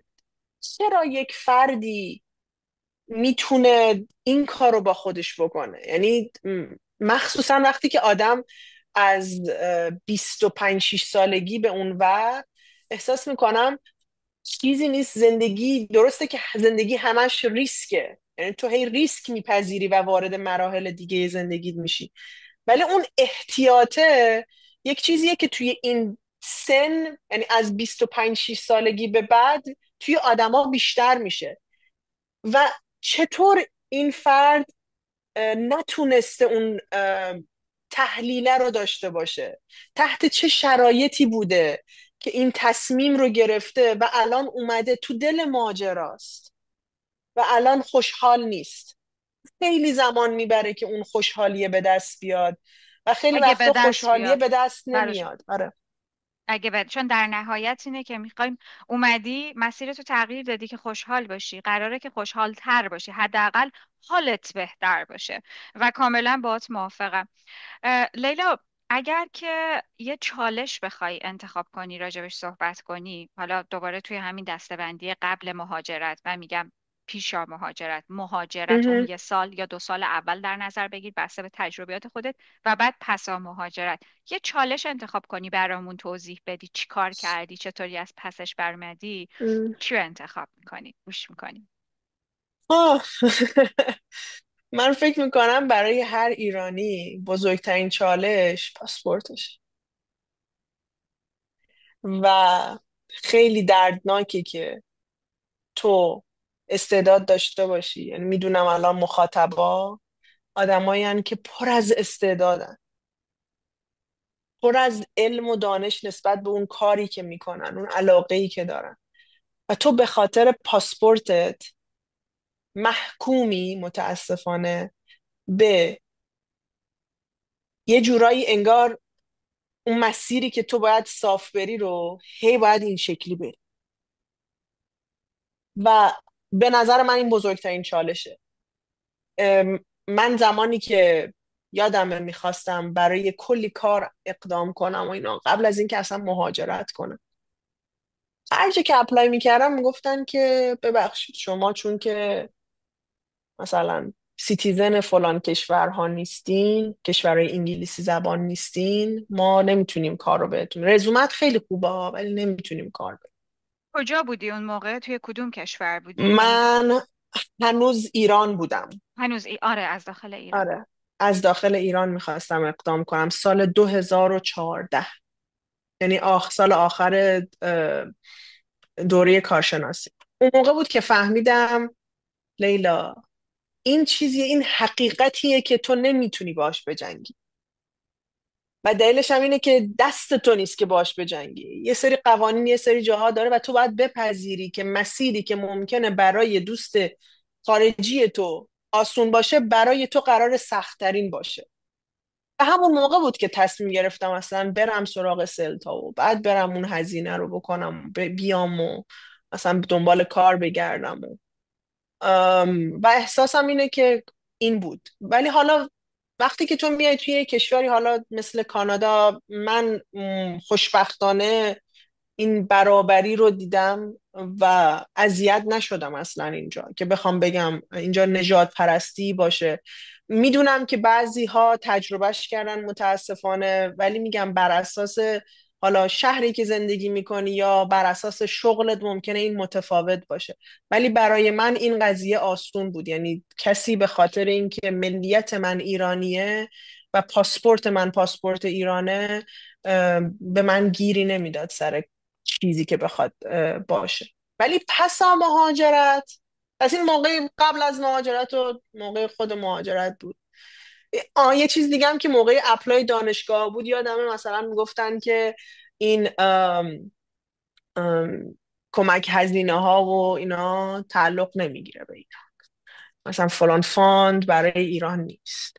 چرا یک فردی میتونه این کار رو با خودش بکنه. یعنی مخصوصا وقتی که آدم از 25 6 سالگی به اون ور، احساس میکنم چیزی نیست زندگی. درسته که زندگی همش ریسکه، یعنی تو هی ریسک میپذیری و وارد مراحل دیگه زندگیت میشی، ولی اون احتیاطه یک چیزیه که توی این سن، یعنی از 25 6 سالگی به بعد، توی آدما بیشتر میشه. و چطور این فرد نتونسته اون تحلیله رو داشته باشه، تحت چه شرایطی بوده که این تصمیم رو گرفته و الان اومده تو دل ماجراست و الان خوشحال نیست. خیلی زمان میبره که اون خوشحالیه به دست بیاد و خیلی اگه به وقتا دست خوشحالیه بیاد به دست براش، نمیاد. آره. چون در نهایت اینه که میخوایم، اومدی مسیرتو تغییر دادی که خوشحال باشی، قراره که خوشحال تر باشی، حداقل حالت بهتر باشه. و کاملا باهات موافقم. لیلا، اگر که یه چالش بخوای انتخاب کنی راجبش صحبت کنی، حالا دوباره توی همین دسته‌بندی قبل مهاجرت، من میگم پیشا مهاجرت اون مهم. 1 سال یا 2 سال اول در نظر بگیر بسته به تجربیات خودت، و بعد پسا مهاجرت یه چالش انتخاب کنی برامون توضیح بدی چی کار کردی، چطوری از پسش برمدی، چی رو انتخاب میکنی گوش میکنی؟ آه. من فکر میکنم برای هر ایرانی بزرگترین چالش پاسپورتش و خیلی دردناکه که تو استعداد داشته باشی. یعنی میدونم الان مخاطبا آدمایی که پر از استعدادن، پر از علم و دانش نسبت به اون کاری که میکنن، اون علاقه‌ای که دارن، و تو به خاطر پاسپورتت محکومی متاسفانه به یه جورایی انگار اون مسیری که تو باید صاف بری رو هی باید این شکلی بری. و به نظر من این بزرگترین چالشه. من زمانی که یادمه میخواستم برای کلی کار اقدام کنم و اینا، قبل از اینکه اصلا مهاجرت کنم، هر جا که اپلای میکردم میگفتن که ببخشید شما چون که مثلا سیتیزن فلان کشورها نیستین، کشورهای انگلیسی زبان نیستین، ما نمیتونیم کار رو بهتون، رزومت خیلی خوبه ولی نمیتونیم کار بهتون. کجا بودی اون موقع؟ توی کدوم کشور بودی؟ من هنوز ایران بودم. آره، از داخل ایران. آره، از داخل ایران میخواستم اقدام کنم سال 2014، یعنی سال آخر دوره کارشناسی. اون موقع بود که فهمیدم لیلا، این چیزیه، این حقیقتیه که تو نمیتونی باش بجنگی و دلیلش هم اینه که دست تو نیست که باش بجنگی. یه سری قوانین، یه سری جاها داره و تو باید بپذیری که مسیری که ممکنه برای دوست خارجی تو آسون باشه برای تو قرار سخت‌ترین باشه. و همون موقع بود که تصمیم گرفتم اصلا برم سراغ سلتا و بعد برم اون هزینه رو بکنم و بیام و مثلا دنبال کار بگردم و احساسم اینه که این بود. ولی حالا وقتی که تو میای توی یک کشوری حالا مثل کانادا، من خوشبختانه این برابری رو دیدم و اذیت نشدم اصلا اینجا که بخوام بگم اینجا نژاد پرستی باشه. میدونم که بعضی ها تجربهش کردن متاسفانه، ولی میگم بر اساس حالا شهری که زندگی میکنی یا بر اساس شغلت ممکنه این متفاوت باشه، ولی برای من این قضیه آسون بود. یعنی کسی به خاطر اینکه ملیت من ایرانیه و پاسپورت من پاسپورت ایرانه به من گیری نمیداد سر چیزی که بخواد باشه. ولی پسا مهاجرت، از این موقع قبل از مهاجرت و موقع خود مهاجرت بود. یه چیز دیگه هم که موقع اپلای دانشگاه بود، یادمه مثلا میگفتن که این کمک هزینه ها و اینا تعلق نمیگیره به ایران، مثلا فلان فاند برای ایران نیست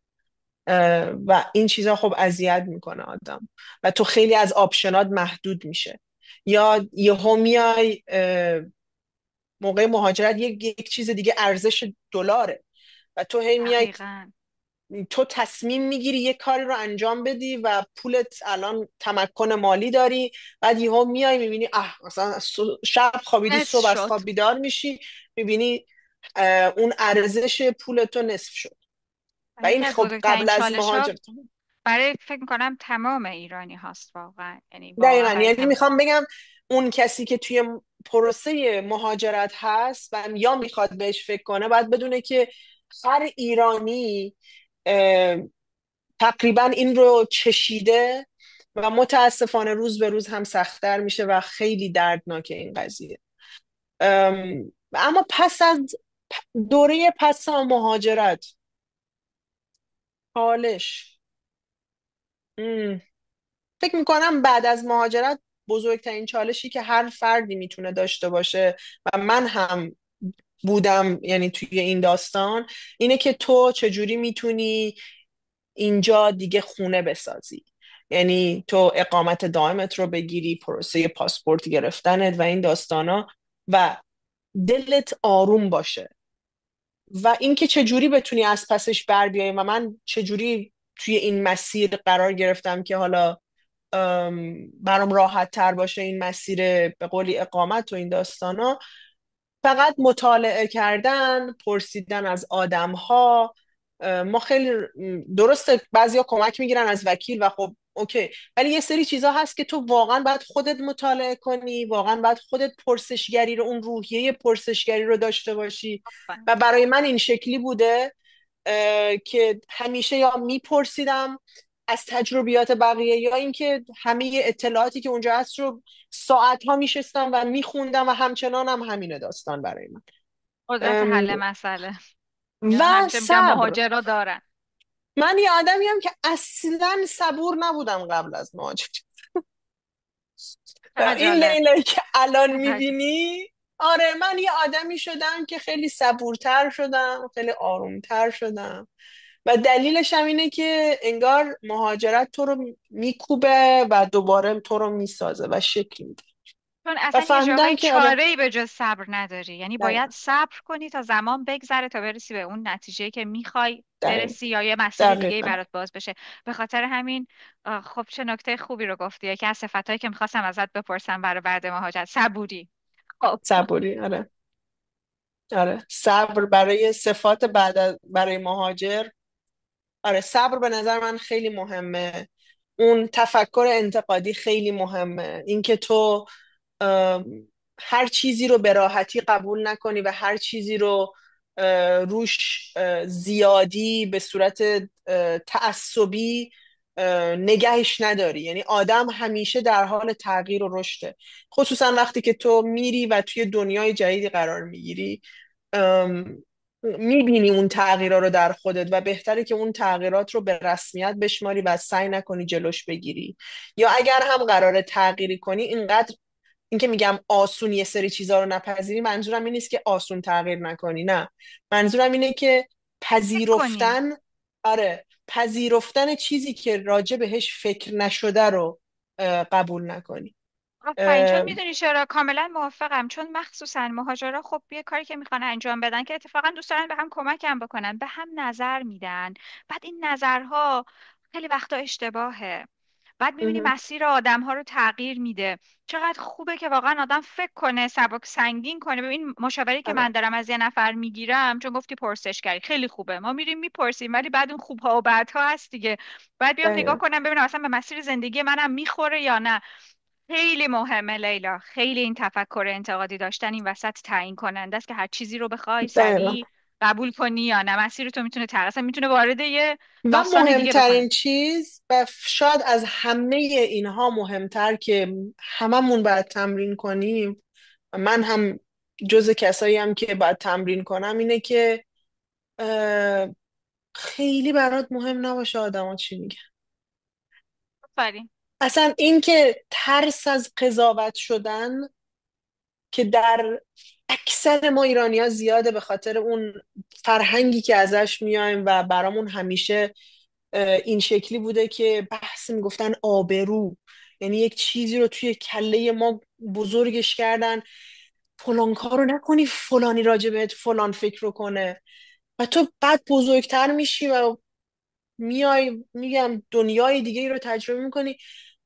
و این چیزا خب اذیت میکنه آدم و تو خیلی از آپشنات محدود میشه. یا یهو میای موقع مهاجرت یک چیز دیگه ارزش دلاره و تو هی میای، دقیقا. تو تصمیم میگیری یه کاری رو انجام بدی و پولت الان تمکن مالی داری، بعد یهو میای میبینی مثلا شب خوابیدی نصف صبح از شد. خواب بیدار میشی میبینی اون ارزش پولتو نصف شد. و یکی این از خب بزرگترین قبل از چالش ها مهاجرت. برای فکر میکنم تمام ایرانی هاست واقعا، یعنی دقیقا، واقعا برای یعنی تمام. میخوام بگم اون کسی که توی پروسه مهاجرت هست و یا میخواد بهش فکر کنه، باید بدونه که هر ایرانی تقریبا این رو چشیده و متاسفانه روز به روز هم سختتر میشه و خیلی دردناکه این قضیه. اما پس از دوره پس از مهاجرت، حالش فکر میکنم بعد از مهاجرت بزرگترین چالشی که هر فردی میتونه داشته باشه و من هم بودم یعنی توی این داستان، اینه که تو چجوری میتونی اینجا دیگه خونه بسازی. یعنی تو اقامت دائمت رو بگیری، پروسه پاسپورت گرفتنت و این داستانا، و دلت آروم باشه و اینکه چجوری بتونی از پسش بر بیای. و من چجوری توی این مسیر قرار گرفتم که حالا برام راحت تر باشه این مسیر به قولی اقامت و این داستانا. فقط مطالعه کردن، پرسیدن از آدم ها. ما خیلی درسته بعضیا کمک میگیرن از وکیل و خب اوکی، ولی یه سری چیزا هست که تو واقعا باید خودت مطالعه کنی، واقعا باید خودت پرسشگری رو، اون روحیه پرسشگری رو داشته باشی. و برای من این شکلی بوده که همیشه یا میپرسیدم از تجربیات بقیه یا اینکه همه اطلاعاتی که اونجا هست رو ساعت ها میشستم و میخوندم و همچنان هم همینه داستان برای من. قدرت ام، حل مسئله. اینا و همیشه میگم صبر. مهاجرا دارن. من یه آدمیم که اصلا صبور نبودم قبل از مهاجرت. چقدر این جالب. لیلا که الان چقدر جالب. میبینی، آره من یه آدمی شدم که خیلی صبورتر شدم، خیلی آرومتر شدم و دلیلش هم اینه که انگار مهاجرت تو رو میکوبه و دوباره تو رو میسازه و شکل میده چون و اصلا یه فهمیدم جاهای که آره. چاره‌ای به جز صبر نداری، یعنی باید دقیقا. صبر کنی تا زمان بگذره تا برسی به اون نتیجه که میخوای دقیقا. برسی، یا یه مسیر دیگه ای دقیقا. برات باز بشه. به خاطر همین خب چه نکته خوبی رو گفتی. یکی از صفاتایی که میخواستم ازت بپرسم برای بعد مهاجرت، صبوری. خب صبوری. آره. آره صبر برای صفات برای مهاجر. آره صبر به نظر من خیلی مهمه. اون تفکر انتقادی خیلی مهمه، اینکه تو ام، هر چیزی رو به راحتی قبول نکنی و هر چیزی رو روش زیادی به صورت تعصبی نگهش نداری. یعنی آدم همیشه در حال تغییر و رشده، خصوصا وقتی که تو میری و توی دنیای جدیدی قرار میگیری. میبینی اون تغییرات رو در خودت و بهتره که اون تغییرات رو به رسمیت بشماری و سعی نکنی جلوش بگیری. یا اگر هم قراره تغییری کنی، اینقدر، این که میگم آسون یه سری چیزا رو نپذیری، منظورم این نیست که آسون تغییر نکنی، نه. منظورم اینه که فکر کنی. پذیرفتن. آره پذیرفتن چیزی که راجع بهش فکر نشده رو قبول نکنی. آفرین. چون میدونی چرا کاملا موافقم، چون مخصوصا مهاجرا خب یه کاری که میخوان انجام بدن که اتفاقا دوست دارن به هم کمکم بکنن، به هم نظر میدن. بعد این نظرها خیلی وقتا اشتباهه. بعد میبینی مهم. مسیر آدم ها رو تغییر میده. چقدر خوبه که واقعا آدم فکر کنه، سبک سنگین کنه. ببین مشاوری که آره من دارم از یه نفر میگیرم، چون گفتی پرسشگری خیلی خوبه، ما میریم میپرسیم، ولی بعد اون خوبها و بدها هست دیگه. بعد بیام نگاه دقیقا. کنم ببینم اصلا به مسیر زندگی منم میخوره یا نه. خیلی مهمه لیلا، خیلی این تفکر انتقادی داشتن این وسط تعیین کننده است که هر چیزی رو بخوای دقیقا. سریع قبول کنی یا نه. مسیر تو میتونه تغییر، اصلا میتونه وارد یه و داستان دیگه بکنه. مهمترین چیز و شاید از همه اینها مهمتر که هممون باید تمرین کنیم، و من هم جز کسایی هم که باید تمرین کنم، اینه که اه، خیلی برات مهم نباشه آدما چی میگن. آفرین. اصلا این که ترس از قضاوت شدن که در اکثر ما ایرانی ها زیاده، به خاطر اون فرهنگی که ازش میایم و برامون همیشه این شکلی بوده که بحث میگفتن آبرو، یعنی یک چیزی رو توی کله ما بزرگش کردن، فلان کارو نکنی فلانی راجع بهت فلان فکر رو کنه. و تو بعد بزرگتر میشی و میای میگم دنیای دیگه ای رو تجربه میکنی،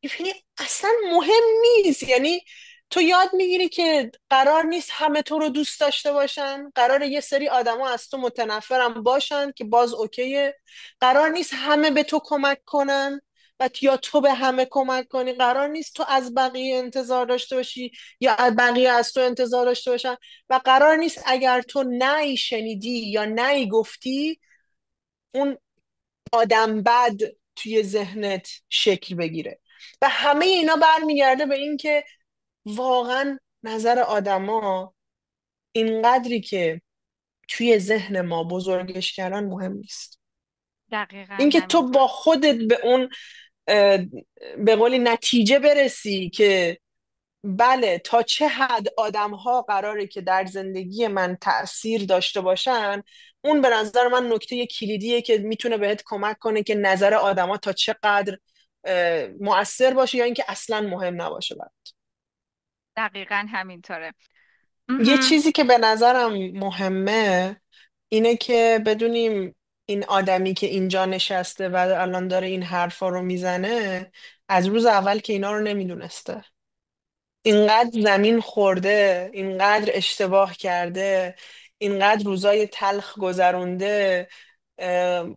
میبینی اصلا مهم نیست. یعنی تو یاد میگیری که قرار نیست همه تو رو دوست داشته باشن، قرار یه سری آدما از تو متنفرم باشن که باز اوکیه. قرار نیست همه به تو کمک کنن و یا تو به همه کمک کنی. قرار نیست تو از بقیه انتظار داشته باشی یا از بقیه از تو انتظار داشته باشن. و قرار نیست اگر تو نهی شنیدی یا نهی گفتی، اون آدم بد توی ذهنت شکل بگیره. و همه اینا برمیگرده به این که واقعا نظر آدما اینقدری که توی ذهن ما بزرگش کردن مهم نیست. دقیقا اینکه تو همینطور. با خودت به اون اه، به قولی نتیجه برسی که بله تا چه حد آدم ها قراره که در زندگی من تأثیر داشته باشن، اون به نظر من نکته کلیدیه که میتونه بهت کمک کنه که نظر آدما تا چقدر مؤثر باشه یا اینکه اصلا مهم نباشه برات. دقیقا همینطوره. یه مهم. چیزی که به نظرم مهمه اینه که بدونیم این آدمی که اینجا نشسته و الان داره این حرفا رو میزنه، از روز اول که اینا رو نمیدونسته، اینقدر زمین خورده، اینقدر اشتباه کرده، اینقدر روزای تلخ گذرونده، اه،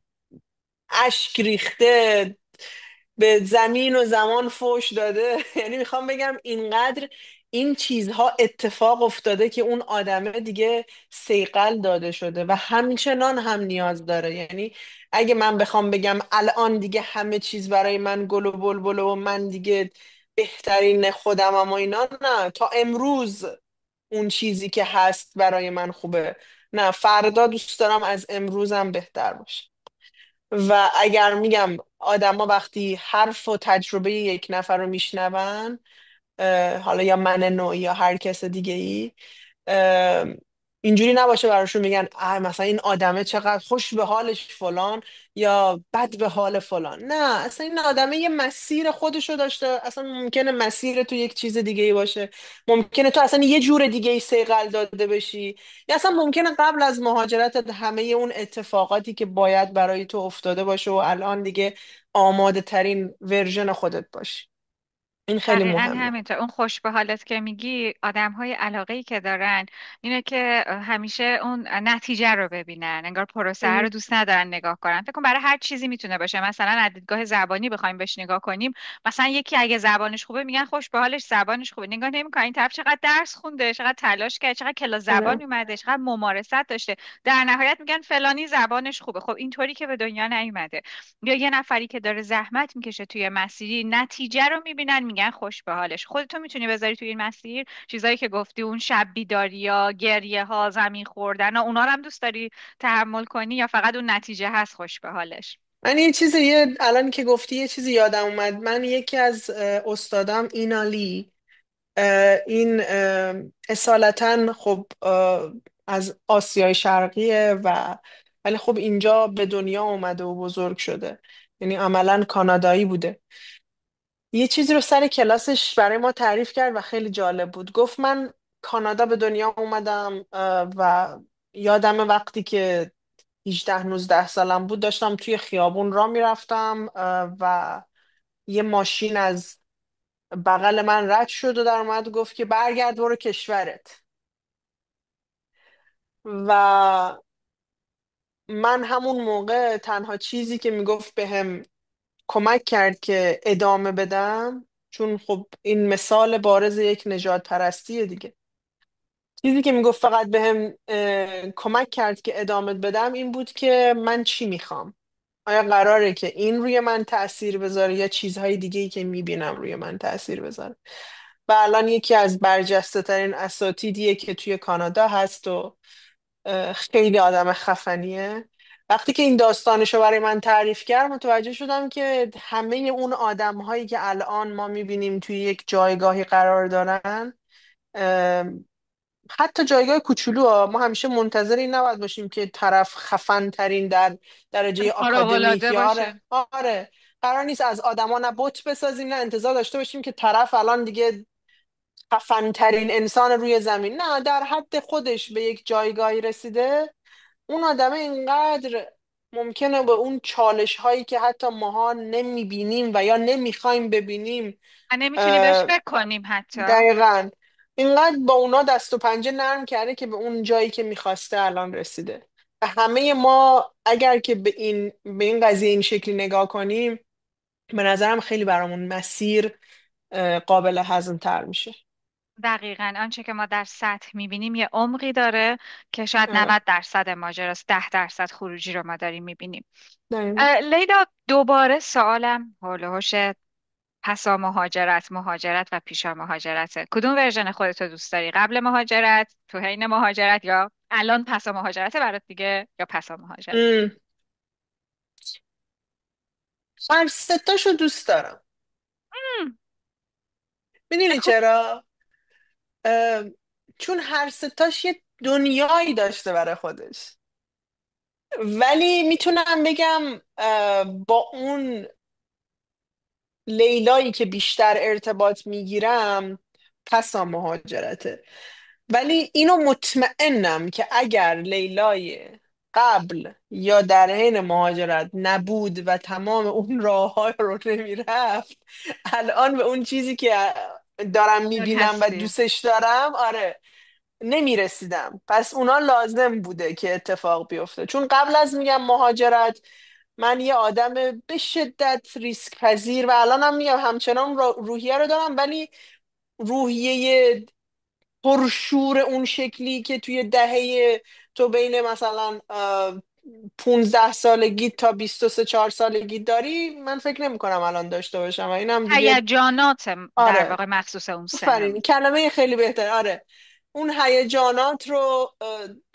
اشک ریخته، به زمین و زمان فوش داده. یعنی میخوام بگم اینقدر این چیزها اتفاق افتاده که اون آدمه دیگه صیقل داده شده و همچنان هم نیاز داره. یعنی اگه من بخوام بگم الان دیگه همه چیز برای من گل و بلبل و من دیگه بهترین خودمم و اینا، نه، تا امروز اون چیزی که هست برای من خوبه. نه، فردا دوست دارم از امروزم بهتر باشه. و اگر میگم آدما وقتی حرف و تجربه یک نفر رو میشنون، حالا یا من نوعی یا هر کس دیگه ای، اینجوری نباشه براشون میگن مثلا این آدمه چقدر خوش به حالش فلان یا بد به حال فلان. نه، اصلا این آدمه یه مسیر خودشو داشته. اصلا ممکنه مسیر تو یک چیز دیگه ای باشه، ممکنه تو اصلا یه جور دیگه ای صیقل داده بشی، یا اصلا ممکنه قبل از مهاجرت همه اون اتفاقاتی که باید برای تو افتاده باشه و الان دیگه آماده ترین ورژن خودت باشی. این خیلی دقیقا مهمه. همینطور. اون خوش به حالت که میگی، آدم های علاقه ای که دارن اینه که همیشه اون نتیجه رو ببینن، انگار پروسه رو دوست ندارن نگاه کنن. فکر کن برای هر چیزی میتونه باشه، مثلا از دیدگاه زبانی بخوایم بهش نگاه کنیم، مثلا یکی اگه زبانش خوبه میگن خوش به حالش زبانش خوبه، نگاه نمیکنن این طرف چقدر درس خونده، چقدر تلاش کرده، چقدر کلاس آره. زبان اومده، چقدر ممارست داشته. در نهایت میگن فلانی زبانش خوبه. خب اینطوری که به دنیا نیومده. یا یه نفری که داره زحمت میکشه توی مسیری، نتیجه رو میبینن میگن خوش به حالش. خودتو میتونی بذاری توی این مسیر؟ چیزایی که گفتی، اون شب بیداری ها، گریه ها، زمین خوردن ها، اونا رو هم دوست داری تحمل کنی یا فقط اون نتیجه هست خوش به حالش؟ من الان که گفتی یه چیزی یادم اومد. من یکی از استادام اینالی، این اصالتا خب از آسیای شرقیه و ولی خب اینجا به دنیا اومده و بزرگ شده، یعنی عملا کانادایی بوده. یه چیزی رو سر کلاسش برای ما تعریف کرد و خیلی جالب بود. گفت من کانادا به دنیا اومدم و یادم وقتی که 18 19 سالم بود داشتم توی خیابون را میرفتم و یه ماشین از بغل من رد شد و در اومد گفت که برگرد برو کشورت. و من همون موقع تنها چیزی که میگفت بهم کمک کرد که ادامه بدم، چون خب این مثال بارز یک نژاد پرستیه دیگه، چیزی که میگفت فقط بهم کمک کرد که ادامه بدم این بود که من چی میخوام. آیا قراره که این روی من تأثیر بذاره یا چیزهای دیگه ای که میبینم روی من تأثیر بذاره. و الان یکی از برجسته ترین اساتیدیه که توی کانادا هست و خیلی آدم خفنیه. وقتی که این داستانشو برای من تعریف کرد متوجه شدم که همه اون آدم هایی که الان ما میبینیم توی یک جایگاهی قرار دارن، حتی جایگاه کوچولو ها، ما همیشه منتظر این نباید باشیم که طرف خفن ترین در درجه فوق آکادمیک. باشه. آره، قرار نیست از آدما نه بت بسازیم نه انتظار داشته باشیم که طرف الان دیگه خفن ترین انسان روی زمین. نه، در حد خودش به یک جایگاهی رسیده، اون آدم اینقدر ممکنه به اون چالش هایی که حتی ماها نمیبینیم و یا نمیخوایم ببینیم، و نمیتونی بهش فکر کنیم حتی. دقیقا اینقدر با اونا دست و پنجه نرم کرده که به اون جایی که میخواسته الان رسیده. و همه ما اگر که به این قضیه این شکلی نگاه کنیم، به نظرم خیلی برامون مسیر قابل هضم تر میشه. دقیقا آنچه که ما در سطح میبینیم یه عمقی داره که شاید آره. 90% ماجراست، 10% خروجی رو ما داریم میبینیم. دقیقا. لیلا، دوباره سوالم حول و حوش پسا مهاجرت، مهاجرت و پیشا مهاجرته. کدوم ورژن خودتو دوست داری؟ قبل مهاجرت، تو حین مهاجرت، یا الان پسا مهاجرت برات دیگه، یا پسا مهاجرت؟ ام. هر ستاشو دوست دارم. مم. میدونی خوب. چرا؟ اه، چون هر ستاش یه دنیایی داشته برای خودش. ولی میتونم بگم با اون لیلایی که بیشتر ارتباط میگیرم پسا مهاجرته. ولی اینو مطمئنم که اگر لیلای قبل یا در حین مهاجرت نبود و تمام اون راه های رو نمیرفت، الان به اون چیزی که دارم الان میبینم و هستی. دوستش دارم، آره، نمیرسیدم. پس اونا لازم بوده که اتفاق بیفته. چون قبل از میگم مهاجرت من یه آدم به شدت ریسک پذیر و الانم میگم همچنان روحیه رو دارم، ولی روحیه پرشور اون شکلی که توی دهه تو بین مثلا 15 سالگی تا 23 4 سالگی داری، من فکر نمی کنم الان داشته باشم و اینم دیگه. هیجانات در آره، واقع مخصوص اون آفرین، سنمون. کلمه خیلی بهتر. آره، اون هیجانات رو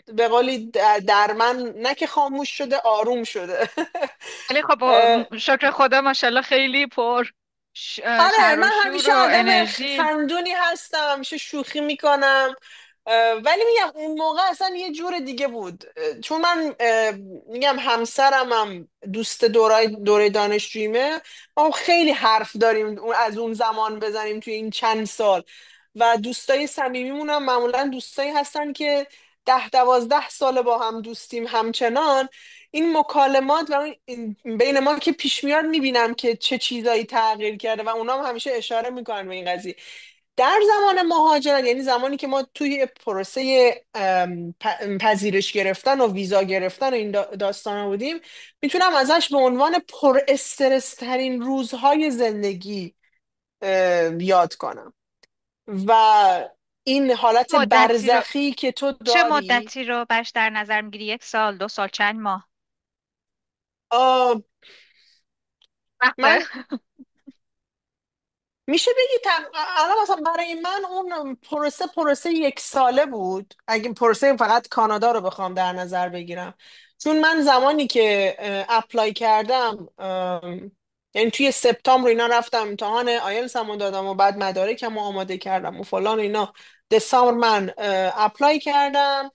به قولی در من نه که خاموش شده، آروم شده. ولی خب شکر خدا ماشاءالله خیلی پر آره، شر و من شور همیشه و آدم انرژی. خندونی هستم، همیشه شوخی میکنم. ولی میگم اون موقع اصلا یه جور دیگه بود. چون من میگم همسرم هم دوست دوره دانشجوییمه. ما خیلی حرف داریم از اون زمان بزنیم توی این چند سال. و دوستای صمیمیمون هم معمولا دوستایی هستن که 10 12 ساله با هم دوستیم همچنان. این مکالمات و بین ما که پیش میاد میبینم که چه چیزایی تغییر کرده و اونا هم همیشه اشاره میکنن به این قضیه. در زمان مهاجرت، یعنی زمانی که ما توی پروسه پذیرش گرفتن و ویزا گرفتن و این داستانا بودیم، میتونم ازش به عنوان پر استرس ترین روزهای زندگی یاد کنم. و این حالت مدتی رو برزخی که تو چه داری. مدتی رو بش در نظر میگیری؟ 1 سال، 2 سال، چند ماه؟ آه، وقته. من میشه بگی الان مثلا برای من اون پروسه 1 ساله بود، اگه پروسه فقط کانادا رو بخوام در نظر بگیرم. چون من زمانی که اپلای کردم، یعنی توی سپتامبر اینا رفتم امتحان آیلتس هم دادم و بعد مدارکم رو آماده کردم و فلان و اینا. دسامبر من اپلای کردم.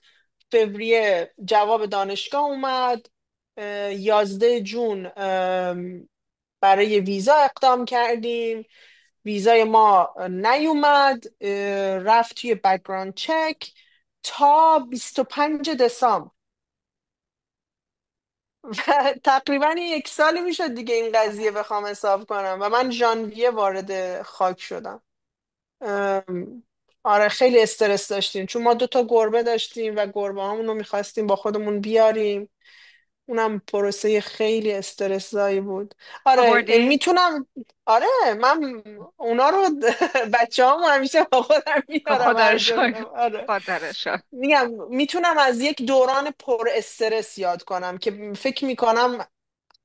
فوریه جواب دانشگاه اومد. 11 جون برای ویزا اقدام کردیم. ویزای ما نیومد. رفت توی بکگراند چک تا 25 دسامبر. و تقریبا 1 سالی میشد دیگه این قضیه بخوام حساب کنم و من ژانویه وارد خاک شدم. آره، خیلی استرس داشتیم چون ما 2 تا گربه داشتیم و گربه هامون رو میخواستیم با خودمون بیاریم. اونم پروسه خیلی استرسایی بود. آره، آوردی؟ میتونم. آره، من اونا رو بچه هم همیشه با خودم میارم خدا هر رو جا شکر. میرم. آره، خدا رو شکر. میگم میتونم از یک دوران پر استرس یاد کنم که فکر میکنم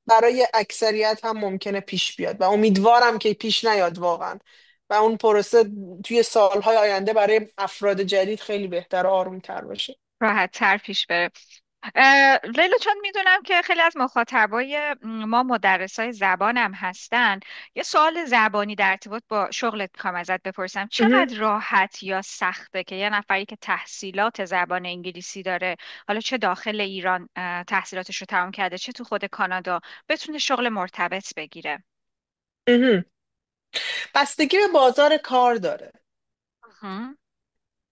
برای اکثریت هم ممکنه پیش بیاد و امیدوارم که پیش نیاد واقعا. و اون پروسه توی سالهای آینده برای افراد جدید خیلی بهتر و آرومتر باشه. راحت تر پیش بره. لیلا، چون میدونم که خیلی از مخاطبای ما مدرسای زبان هم هستن، یه سوال زبانی در ارتباط با شغلت میخوام ازت بپرسم. چقدر راحت یا سخته که یه نفری که تحصیلات زبان انگلیسی داره، حالا چه داخل ایران تحصیلاتش رو تمام کرده، چه تو خود کانادا، بتونه شغل مرتبط بگیره؟ مهم. بستگی به بازار کار داره. مهم.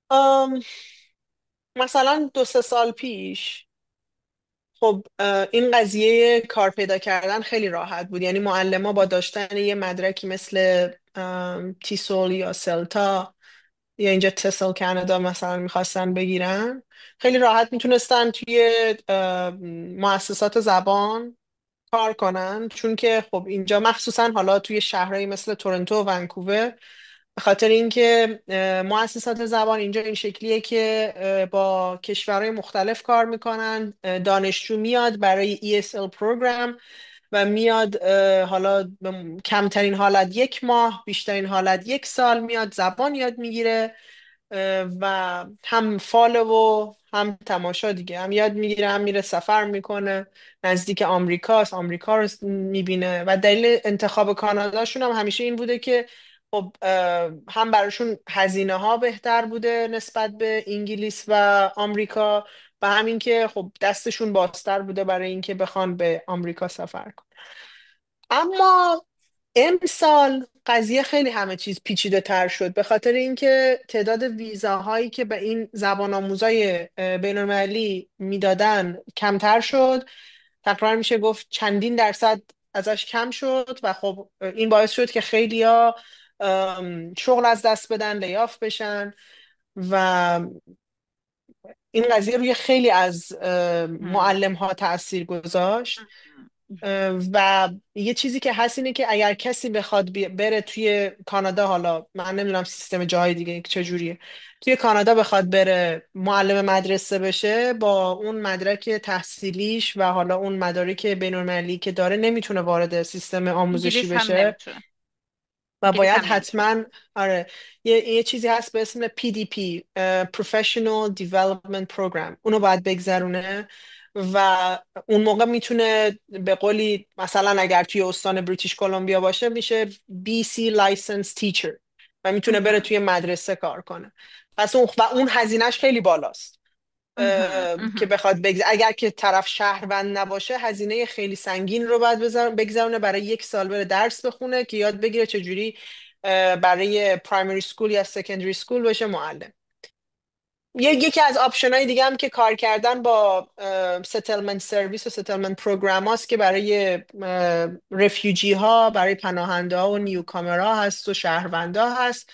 آم، مثلا 2 3 سال پیش، خب این قضیه کار پیدا کردن خیلی راحت بود. یعنی معلما با داشتن یه مدرکی مثل تیسول یا سلتا یا اینجا تسل کانادا مثلا میخواستن بگیرن، خیلی راحت میتونستن توی مؤسسات زبان کار کنن. چون که خب اینجا مخصوصا حالا توی شهرهایی مثل تورنتو و ونکوور، به خاطر اینکه مؤسسات زبان اینجا این شکلیه که با کشورهای مختلف کار میکنن. دانشجو میاد برای ESL پروگرام و میاد، حالا کمترین حالت 1 ماه، بیشترین حالت 1 سال میاد زبان یاد میگیره. و هم فاله و هم تماشا دیگه، هم یاد میگیره هم میره سفر میکنه نزدیک آمریکاست، آمریکا رو میبینه. و دلیل انتخاب کاناداشون هم همیشه این بوده که خب هم براشون هزینه ها بهتر بوده نسبت به انگلیس و آمریکا، و همین که خب دستشون بازتر بوده برای اینکه بخوان به آمریکا سفر کنن. اما امسال قضیه خیلی همه چیز پیچیده تر شد، به خاطر اینکه تعداد ویزاهایی که به این زبان آموزای بین المللی میدادن کمتر شد. تقریبا میشه گفت چندین درصد ازش کم شد و خب این باعث شد که خیلیا شغل از دست بدن، لیاف بشن. و این قضیه روی خیلی از معلم ها تاثیر گذاشت. و یه چیزی که هست اینه که اگر کسی بخواد بره توی کانادا، حالا من نمیدونم سیستم جاهای دیگه چجوریه، توی کانادا بخواد بره معلم مدرسه بشه، با اون مدرک تحصیلیش و حالا اون مدارک بین‌المللی که داره نمیتونه وارد سیستم آموزشی انگلیس هم بشه نمیتونه. و انگلیس باید هم نمیتونه. حتما. آره، یه چیزی هست به اسم PDP، Professional Development Program، اونو باید بگذرونه و اون موقع میتونه به قولی مثلا اگر توی استان بریتیش کلمبیا باشه میشه BC Licensed Teacher و میتونه بره توی مدرسه کار کنه. پس اون هزینهش خیلی بالاست. که بخواد اگر که طرف شهروند نباشه هزینه خیلی سنگین رو باید بگذرونه برای 1 سال بره درس بخونه که یاد بگیره چجوری برای پرایمری سکول یا سکندری سکول بشه معلم. یکی از آپشن های دیگه هم که کار کردن با ستلمنت سرویس و ستلمنت پروگرام هاست که برای رفیوجی ها، برای پناهنده ها و نیوکامرها هست و شهروندا هست،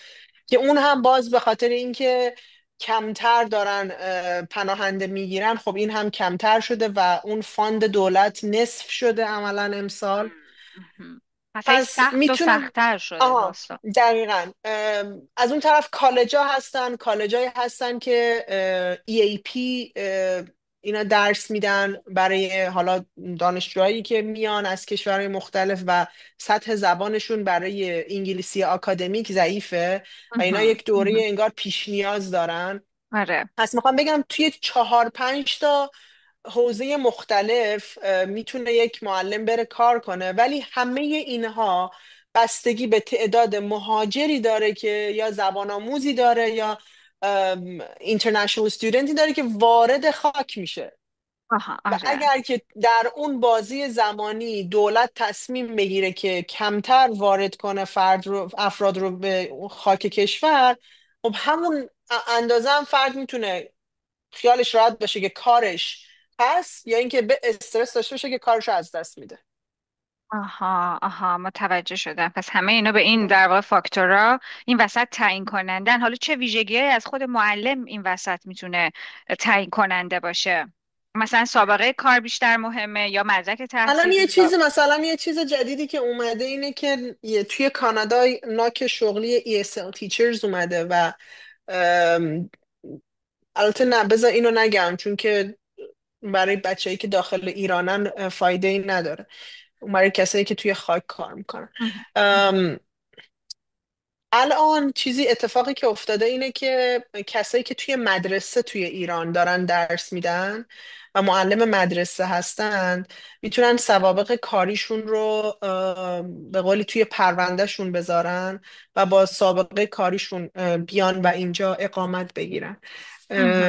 که اون هم باز به خاطر اینکه کمتر دارن پناهنده میگیرن، خب این هم کمتر شده و اون فاند دولت نصف شده عملا امسال. پس هی پس سخت و میتونم. سختتر شده آها، داستان. دقیقا. از اون طرف کالجایی هستن که EAP اینا درس میدن برای حالا دانشجوهایی که میان از کشورهای مختلف و سطح زبانشون برای انگلیسی آکادمیک ضعیفه و اینا یک دوره انگار پیش نیاز دارن. آره. پس میخوام بگم توی 4-5 تا حوزه مختلف میتونه یک معلم بره کار کنه، ولی همه اینها بستگی به تعداد مهاجری داره که یا زبان آموزی داره یا اینترنشنال استودنتی داره که وارد خاک میشه. آها. و آره. اگر که در اون بازی زمانی دولت تصمیم بگیره که کمتر وارد کنه افراد رو به خاک کشور، خب همون اندازه هم فرد میتونه خیالش راحت باشه که کارش هست، یا اینکه به استرس داشته باشه که کارش رو از دست میده. آها. آها، متوجه شدم. پس همه اینا به این در واقع فاکتورا این وسط تعیین کنندن. حالا چه ویژگیهایی از خود معلم این وسط میتونه تعیین کننده باشه؟ مثلا سابقه کار بیشتر مهمه یا مدرک الان تحصیلی یا... یه چیز جدیدی که اومده اینه که توی کانادا ناک شغلی ESL Teachers اومده و ام، البته نه، بذار اینو نگم چون که برای بچه‌ای که داخل ایرانن فایده ای نداره، برای کسایی که توی خاک کار میکنن. الان اتفاقی که افتاده اینه که کسایی که توی مدرسه توی ایران دارن درس میدن و معلم مدرسه هستند میتونن سوابق کاریشون رو به قولی توی پروندهشون بذارن و با سابقه کاریشون بیان و اینجا اقامت بگیرن.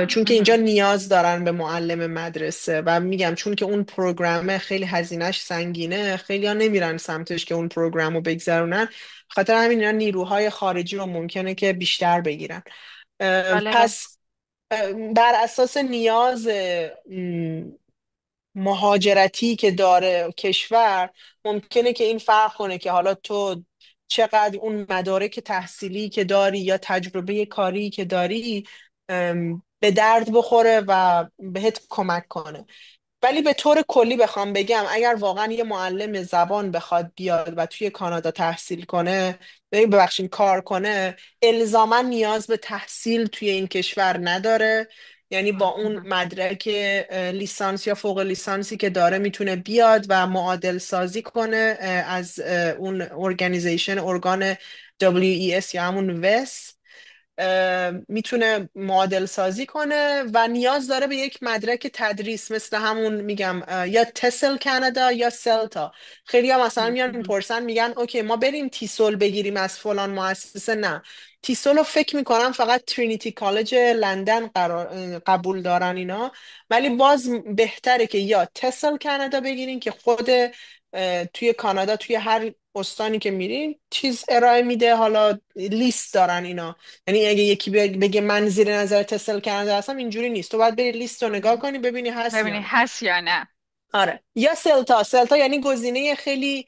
چون که اینجا نیاز دارن به معلم مدرسه و میگم چون که اون پروگرامه خیلی هزینهش سنگینه، خیلی ها نمیرن سمتش که اون پروگرام رو بگذرونن. خاطر همین اینا نیروهای خارجی رو ممکنه که بیشتر بگیرن. جالبه. پس بر اساس نیاز مهاجرتی که داره کشور ممکنه که این فرق کنه که حالا تو چقدر اون مدارک تحصیلی که داری یا تجربه کاری که داری به درد بخوره و بهت کمک کنه. ولی به طور کلی بخوام بگم اگر واقعا یه معلم زبان بخواد بیاد و توی کانادا تحصیل کنه، ببخشید کار کنه، الزاما نیاز به تحصیل توی این کشور نداره. یعنی با اون مدرک لیسانس یا فوق لیسانسی که داره میتونه بیاد و معادل سازی کنه از اون ارگان WES یا همون وس، میتونه معادل سازی کنه و نیاز داره به یک مدرک تدریس مثل همون میگم یا تسل کانادا یا سلتا. خیلی هم مثلا میان میپرسن میگن اوکی ما بریم تیسول بگیریم از فلان مؤسسه. نه، تیسول رو فکر میکنم فقط ترینیتی کالج لندن قبول دارن اینا، ولی باز بهتره که یا تسل کانادا بگیرین که خود توی کانادا توی هر استانی که میرین چیز ارائه میده، حالا لیست دارن اینا. یعنی اگه یکی بگه من زیر نظر تسل کانادا هستم، اینجوری نیست، تو باید بری لیست رو نگاه کنی ببینی هست یا ببینی نه. هست یا نه. آره، یا سلتا یعنی گزینه خیلی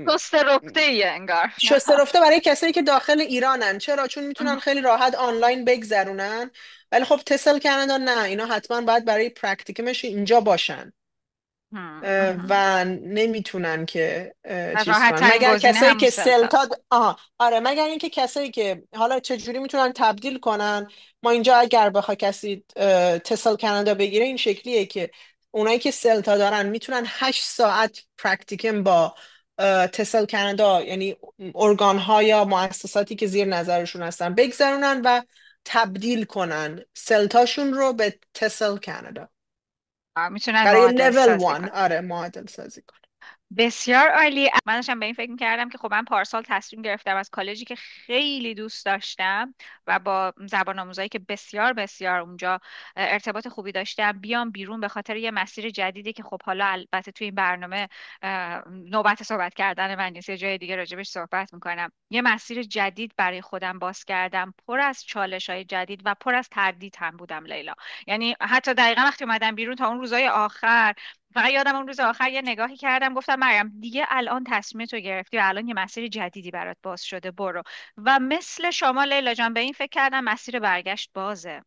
پست رکته ایه انگار. شسته رفته برای کسایی که داخل ایرانن. چرا؟ چون میتونن خیلی راحت آنلاین بگذرونن. ولی خب تسل کانادا نه، اینا حتما باید برای پرکتیکمش اینجا باشن. هم. و نمیتونن که چیز راحت کنن ترین مگر گزینه کسایی همون که سلتاست. آره مگر اینکه کسایی که حالا چجوری میتونن تبدیل کنن. ما اینجا اگر بخواد کسی تسل کانادا بگیره این شکلیه که اونایی که سلتا دارن میتونن 8 ساعت پرکتیکم با تسل کانادا، یعنی ارگان ها یا مؤسساتی که زیر نظرشون هستن بگذرونن و تبدیل کنن سلتاشون رو به تسل کانادا میتونن برای معادل لول سازی 1. کنن. آره معادل سازی کن. بسیار عالی. من داشتم به این فکر میکردم که خب من پارسال تصمیم گرفتم از کالجی که خیلی دوست داشتم و با زبان آموزایی که بسیار بسیار اونجا ارتباط خوبی داشتم بیام بیرون به خاطر یه مسیر جدیدی که خب حالا البته توی این برنامه نوبت صحبت کردن من نیست، یه جای دیگه راجبش صحبت میکنم. یه مسیر جدید برای خودم باز کردم، پر از چالش های جدید و پر از تردید هم بودم لیلا. یعنی حتی دقیقا وقتی اومدم بیرون تا اون روزای آخر، فقط یادم اون روز آخر یه نگاهی کردم گفتم مریم دیگه الان تصمیم تو گرفتی و الان یه مسیر جدیدی برات باز شده، برو. و مثل شما لیلا جان به این فکر کردم مسیر برگشت بازه.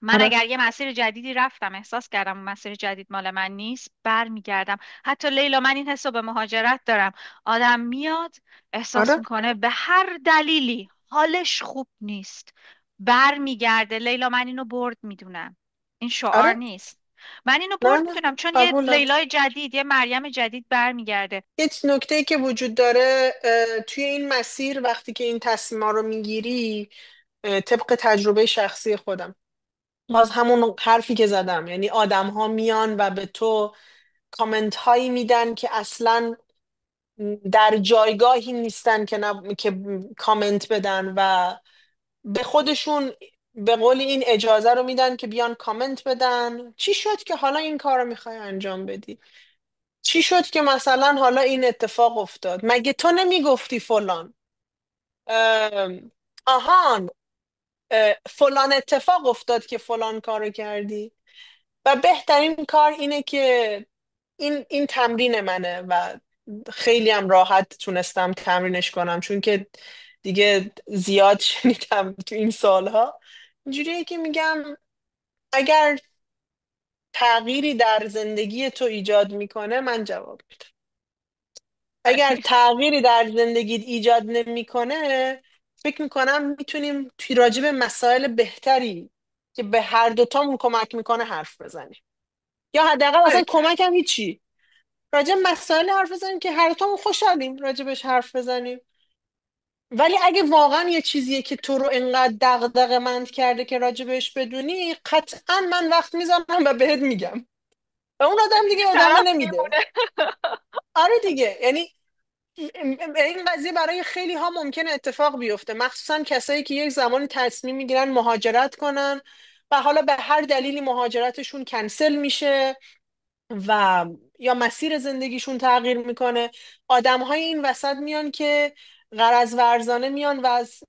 من آره اگر یه مسیر جدیدی رفتم احساس کردم اون مسیر جدید مال من نیست، برمیگردم. حتی لیلا من این حس رو به مهاجرت دارم. آدم میاد احساس آره میکنه به هر دلیلی حالش خوب نیست، برمیگرده. لیلا من اینو برد میدونم، این شعار آره نیست. من اینو نه برد نه میدونم چون یه قبولم. لیلای جدید، یه مریم جدید برمیگرده. یه نکته ای که وجود داره توی این مسیر وقتی که این تصمیم رو میگیری، طبق تجربه شخصی خودم باز همون حرفی که زدم، یعنی آدم ها میان و به تو کامنت هایی میدن که اصلا در جایگاهی نیستن که, که کامنت بدن و به خودشون به قول این اجازه رو میدن که بیان کامنت بدن. چی شد که حالا این کار رو میخوای انجام بدی؟ چی شد که مثلا حالا این اتفاق افتاد؟ مگه تو نمیگفتی فلان؟ آهان، فلان اتفاق افتاد که فلان کارو کردی. و بهترین کار اینه که این تمرین منه و خیلی هم راحت تونستم تمرینش کنم چون که دیگه زیاد شنیدم تو این سالها. اینجوریه که میگم اگر تغییری در زندگی تو ایجاد میکنه من جواب میدم. اگر تغییری در زندگیت ایجاد نمیکنه فکر میکنم میتونیم توی راجع به مسائل بهتری که به هر دوتامون کمک میکنه حرف بزنیم، یا حداقل اصلا کمک هم هیچی، راجع به مسائل حرف بزنیم که هر دوتامون خوشحالیم راجع بهش حرف بزنیم. ولی اگه واقعا یه چیزیه که تو رو انقدر دغدغه‌مند کرده که راجع بهش بدونی، قطعا من وقت میذارم و بهت میگم و اون آدم دیگه ادامه طرف نمیده. میمونه. آره دیگه، یعنی این قضیه برای خیلی ها ممکنه اتفاق بیفته، مخصوصا کسایی که یک زمانی تصمیم میگیرن مهاجرت کنن و حالا به هر دلیلی مهاجرتشون کنسل میشه و یا مسیر زندگیشون تغییر میکنه. آدم های این وسط میان که غرض ورزانه میان و از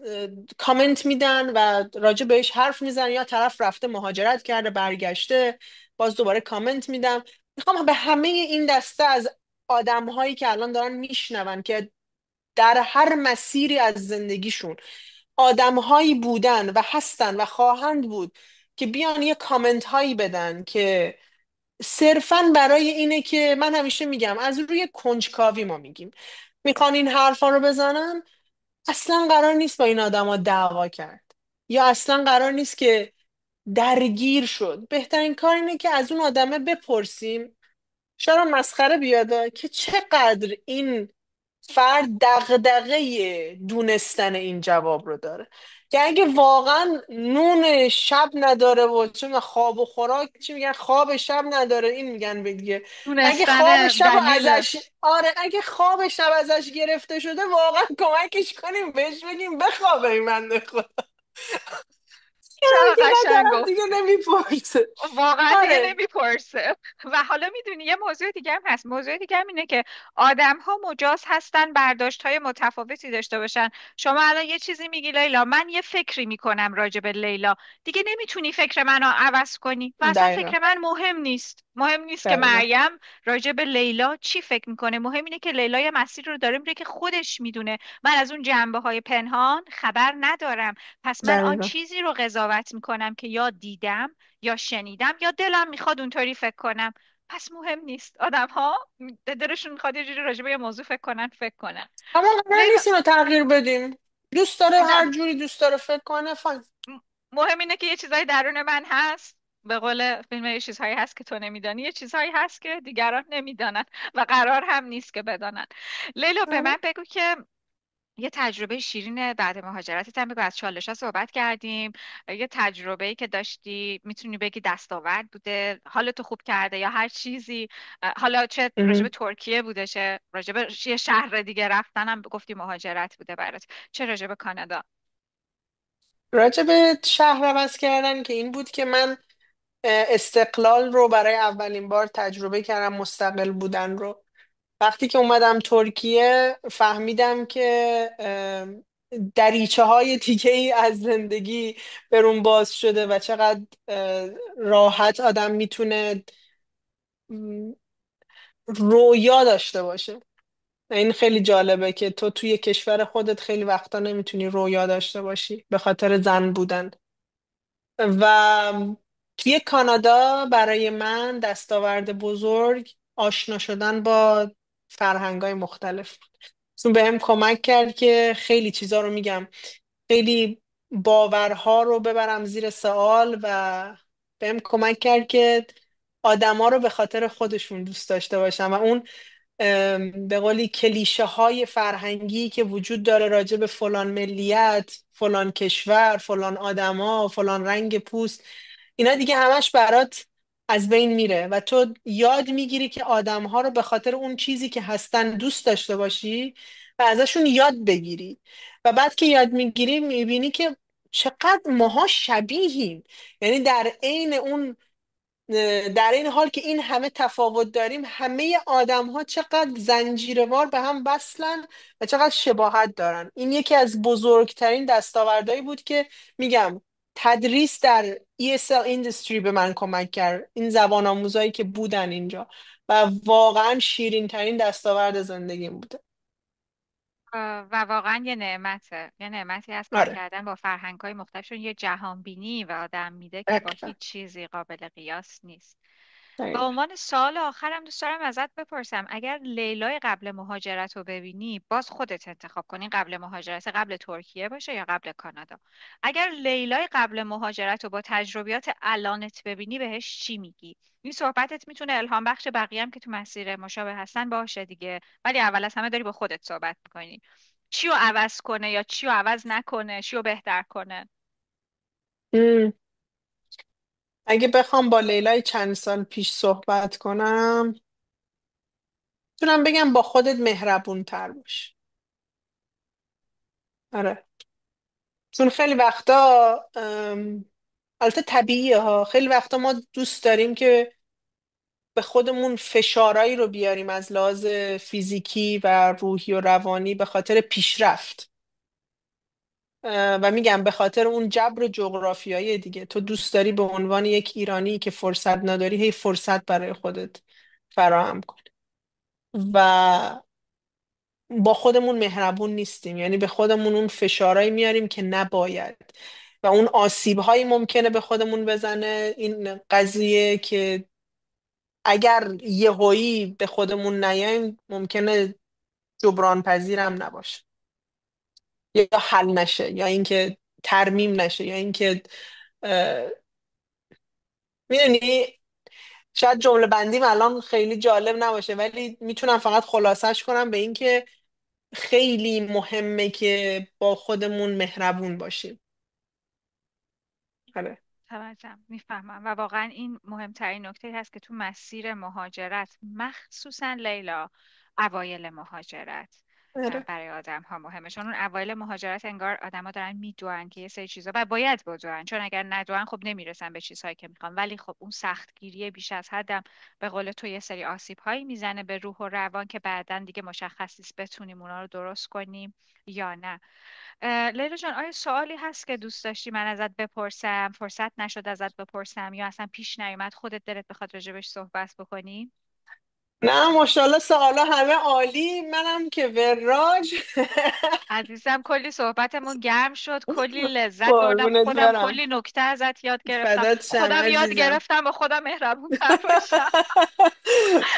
کامنت میدن و راجع بهش حرف میزنن، یا طرف رفته مهاجرت کرده برگشته باز دوباره کامنت میدم. میخوام به همه این دسته از آدم هایی که الان دارن میشنون که در هر مسیری از زندگیشون آدمهایی بودن و هستن و خواهند بود که بیان یه کامنت هایی بدن که صرفا برای اینه که من همیشه میگم از روی کنجکاوی ما میگیم میخوان این حرفا رو بزنن. اصلا قرار نیست با این آدما دعوا کرد یا اصلا قرار نیست که درگیر شد. بهترین کار اینه که از اون آدمه بپرسیم، شاید هم مسخره بیاده، که چقدر این فرد دغدغه دونستن این جواب رو داره. که اگه واقعا نون شب نداره و چون خواب و خوراک چی میگن خواب شب نداره این میگن دیگه، اگه خواب دونستن شب رو دلیل. ازش آره اگه خواب شب ازش گرفته شده واقعا کمکش کنیم بهش بگیم بخوابه این بنده خدا. چقدر که نه قشنگ طرف دیگه گفتی. نمیپرسه. واقعا دیگه آره نمیپرسه. و حالا میدونی یه موضوع دیگه هم هست. موضوع دیگه هم اینه که آدم ها مجاز هستن برداشت های متفاوتی داشته باشن. شما الان یه چیزی میگی لیلا، من یه فکری میکنم راجع به لیلا، دیگه نمیتونی فکر منو عوض کنی و اصلا دقیقا فکر من مهم نیست. مهم نیست که دقیقا مریم راجع به لیلا چی فکر میکنه، مهم اینه که لیلا یه مسیر رو داره میره که خودش میدونه. من از اون جنبه های پنهان خبر ندارم. پس من آن دقیقا چیزی رو قضاوت میکنم که یا دیدم یا شنیدم یا دلم میخواد اونطوری فکر کنم. پس مهم نیست. آدم ها دلشون میخواد یه جوری راجع به یه موضوع فکر کنن. اما قرار لیلا، نیست اینو تغییر بدیم. دوست داره هر نه، جوری دوست داره فکر کنه، فاین. مهم اینه که یه چیزایی درون من هست، به قول فیلم یه چیزهایی هست که تو نمیدانی، یه چیزهایی هست که دیگران نمیدانن و قرار هم نیست که بدانن. لیلا، به من بگو که یه تجربه شیرین بعد مهاجرتت هم بگو. از چالش ها صحبت کردیم، یه تجربه ای که داشتی میتونی بگی دستاورد بوده، حالتو خوب کرده یا هر چیزی. حالا چه راجب ترکیه بوده، چه راجب یه شهر دیگه رفتن هم گفتی مهاجرت بوده برات، چه راجب کانادا. راجع به شهر عوض کردن که این بود که من استقلال رو برای اولین بار تجربه کردم، مستقل بودن رو. وقتی که اومدم ترکیه فهمیدم که دریچه های دیگه ای از زندگی برون باز شده و چقدر راحت آدم میتونه رویا داشته باشه. این خیلی جالبه که تو توی کشور خودت خیلی وقتا نمیتونی رویا داشته باشی به خاطر زن بودن. و توی کانادا برای من دستاورد بزرگ آشنا شدن با فرهنگ‌های مختلف بود. چون بهم کمک کرد که خیلی چیزا رو میگم، خیلی باورها رو ببرم زیر سوال، و بهم کمک کرد که آدما رو به خاطر خودشون دوست داشته باشم. و اون به قولی کلیشه های فرهنگی که وجود داره راجع به فلان ملیت، فلان کشور، فلان آدما، فلان رنگ پوست، اینا دیگه همش برات از بین میره و تو یاد میگیری که آدمها رو به خاطر اون چیزی که هستن دوست داشته باشی و ازشون یاد بگیری. و بعد که یاد میگیری میبینی که چقدر ماها شبیهیم. یعنی در این حال که این همه تفاوت داریم، همه آدم ها چقدر زنجیروار به هم وصلن و چقدر شباهت دارن. این یکی از بزرگترین دستاوردهایی بود که میگم تدریس در ESL Industry به من کمک کرد، این زبان آموزایی که بودن اینجا، و واقعا شیرین ترین دستاورد زندگیم بوده. و واقعا یه نعمته، یه نعمتی از کار آره، کردن با فرهنگ های مختلفشون، یه جهان بینی و آدم میده که با دقیقا هیچ چیزی قابل قیاس نیست. به دقیقا. عنوان سوال آخرم دوست دارم ازت بپرسم، اگر لیلای قبل مهاجرت رو ببینی، باز خودت انتخاب کنی، قبل مهاجرت قبل ترکیه باشه یا قبل کانادا، اگر لیلای قبل مهاجرت رو با تجربیات الانت ببینی بهش چی میگی؟ این صحبتت میتونه الهام بخش بقیه هم که تو مسیر مشابه هستن باشه دیگه، ولی اول از همه داری با خودت صحبت میکنی. چی رو عوض کنه یا چی رو عوض نکنه، چی رو بهتر کنه؟ ام. اگه بخوام با لیلای چند سال پیش صحبت کنم، میتونم بگم با خودت مهربون تر باش. آره، چون خیلی وقتا البته طبیعیه ها، خیلی وقتا ما دوست داریم که به خودمون فشارایی رو بیاریم از لحاظ فیزیکی و روحی و روانی به خاطر پیشرفت. و میگم به خاطر اون جبر جغرافیایی دیگه، تو دوست داری به عنوان یک ایرانی که فرصت نداری هی فرصت برای خودت فراهم کنی. و با خودمون مهربون نیستیم، یعنی به خودمون اون فشارایی میاریم که نباید، و اون آسیبهایی ممکنه به خودمون بزنه این قضیه که اگر یهویی به خودمون نیایم ممکنه جبران پذیرم نباشه، یا حل نشه، یا اینکه ترمیم نشه، یا اینکه میدونی، شاید جمله بندیم الان خیلی جالب نباشه ولی میتونم فقط خلاصش کنم به اینکه خیلی مهمه که با خودمون مهربون باشیم. آره. توجهم، میفهمم و واقعا این مهمترین نکته هست که تو مسیر مهاجرت، مخصوصا لیلا اوایل مهاجرت، آره. برای آدم ها مهمه. چون اون اوایل مهاجرت انگار آدما دارن میدوئن که یه سری چیزا و باید بدوئن، چون اگر ندوئن خب نمیرسن به چیزهایی که میخوان. ولی خب اون سختگیری بیش از حدم به قول تو یه سری آسیب هایی میزنه به روح و روان که بعدا دیگه مشخص نیست بتونیم اونا رو درست کنیم یا نه. لیلا جان، آیا سوالی هست که دوست داشتی من ازت بپرسم، فرصت نشد ازت بپرسم، یا اصلا پیش نیومد خودت دلت بخواد راجبش صحبت بکنی؟ نه ماشاءالله، سوالا همه عالی، منم که وراج. عزیزم کلی صحبتمون گرم شد، کلی لذت بردم، قربونت خودم برم. کلی نکته ازت یاد گرفتم، فدات شم خودم یاد عزیزم. گرفتم با خودم مهربون تر باشم.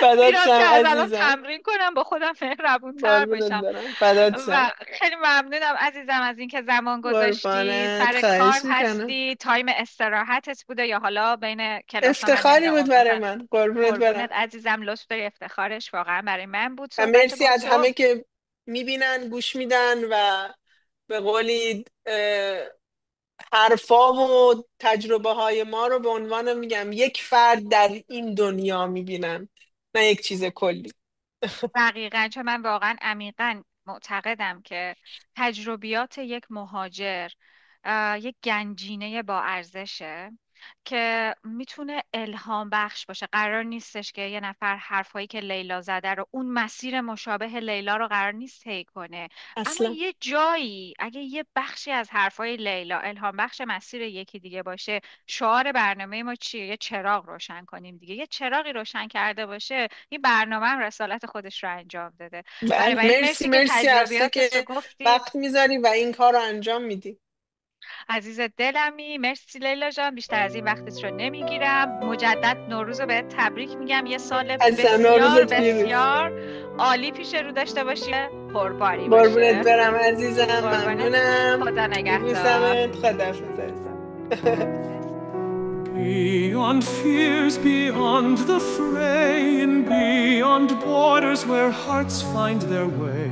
فدات میرم که شم از الان عزیزم. تمرین کنم با خودم مهربون تر قربونت باشم. برم. فدات و شم. خیلی ممنونم عزیزم از اینکه زمان گذاشتی، قربانت، سر کار خواهش میکنم. هستی، تایم استراحتت بوده یا حالا بین کلاس ها من افتخاری نمیدونم بود عمرت برای هست. من. قربونت قربونت برم. عزیزم، لطف داری، افتخارش واقعا برای من بود و صحبت مرسی با از تو. همه که میبینن، گوش میدن و به قولی حرفا و تجربه های ما رو به عنوان، میگم، یک فرد در این دنیا میبینن، نه یک چیز کلی. دقیقا، چون من واقعا عمیقا معتقدم که تجربیات یک مهاجر یک گنجینه با ارزشه که میتونه الهام بخش باشه. قرار نیستش که یه نفر حرفایی که لیلا زده رو، اون مسیر مشابه لیلا رو قرار نیست طی کنه، اما اصلا. یه جایی اگه یه بخشی از حرفای لیلا الهام بخش مسیر یکی دیگه باشه. شعار برنامه ما چیه؟ یه چراغ روشن کنیم دیگه. یه چراغی روشن کرده باشه، این برنامه هم رسالت خودش رو انجام داده. بله، بنابراین مرسی مرسی که مرسی از تو تجربیات تو که گفتی. وقت میذاری و این کار رو انجام میدی. عزیز دلمی، مرسی لیلا جان، بیشتر از این وقتت رو نمیگیرم. مجدد نوروز رو بهت تبریک میگم، یه سال عزیزم، بسیار نوروزت پیروز. بسیار عالی پیش رو داشته باشی، پرباری قربونت باشه. برم عزیزم، قربانت، ممنونم. خدا نگهدار. میبوسمت. خداحافظ عزیزم. خداحافظ. Beyond fears, beyond the fray, and beyond borders where hearts find their way,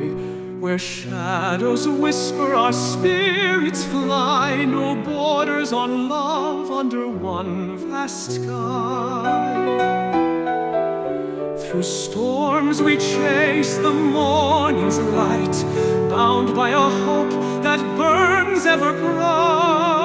where shadows whisper, our spirits fly, no borders on love under one vast sky. Through storms we chase the morning's light, bound by a hope that burns ever bright.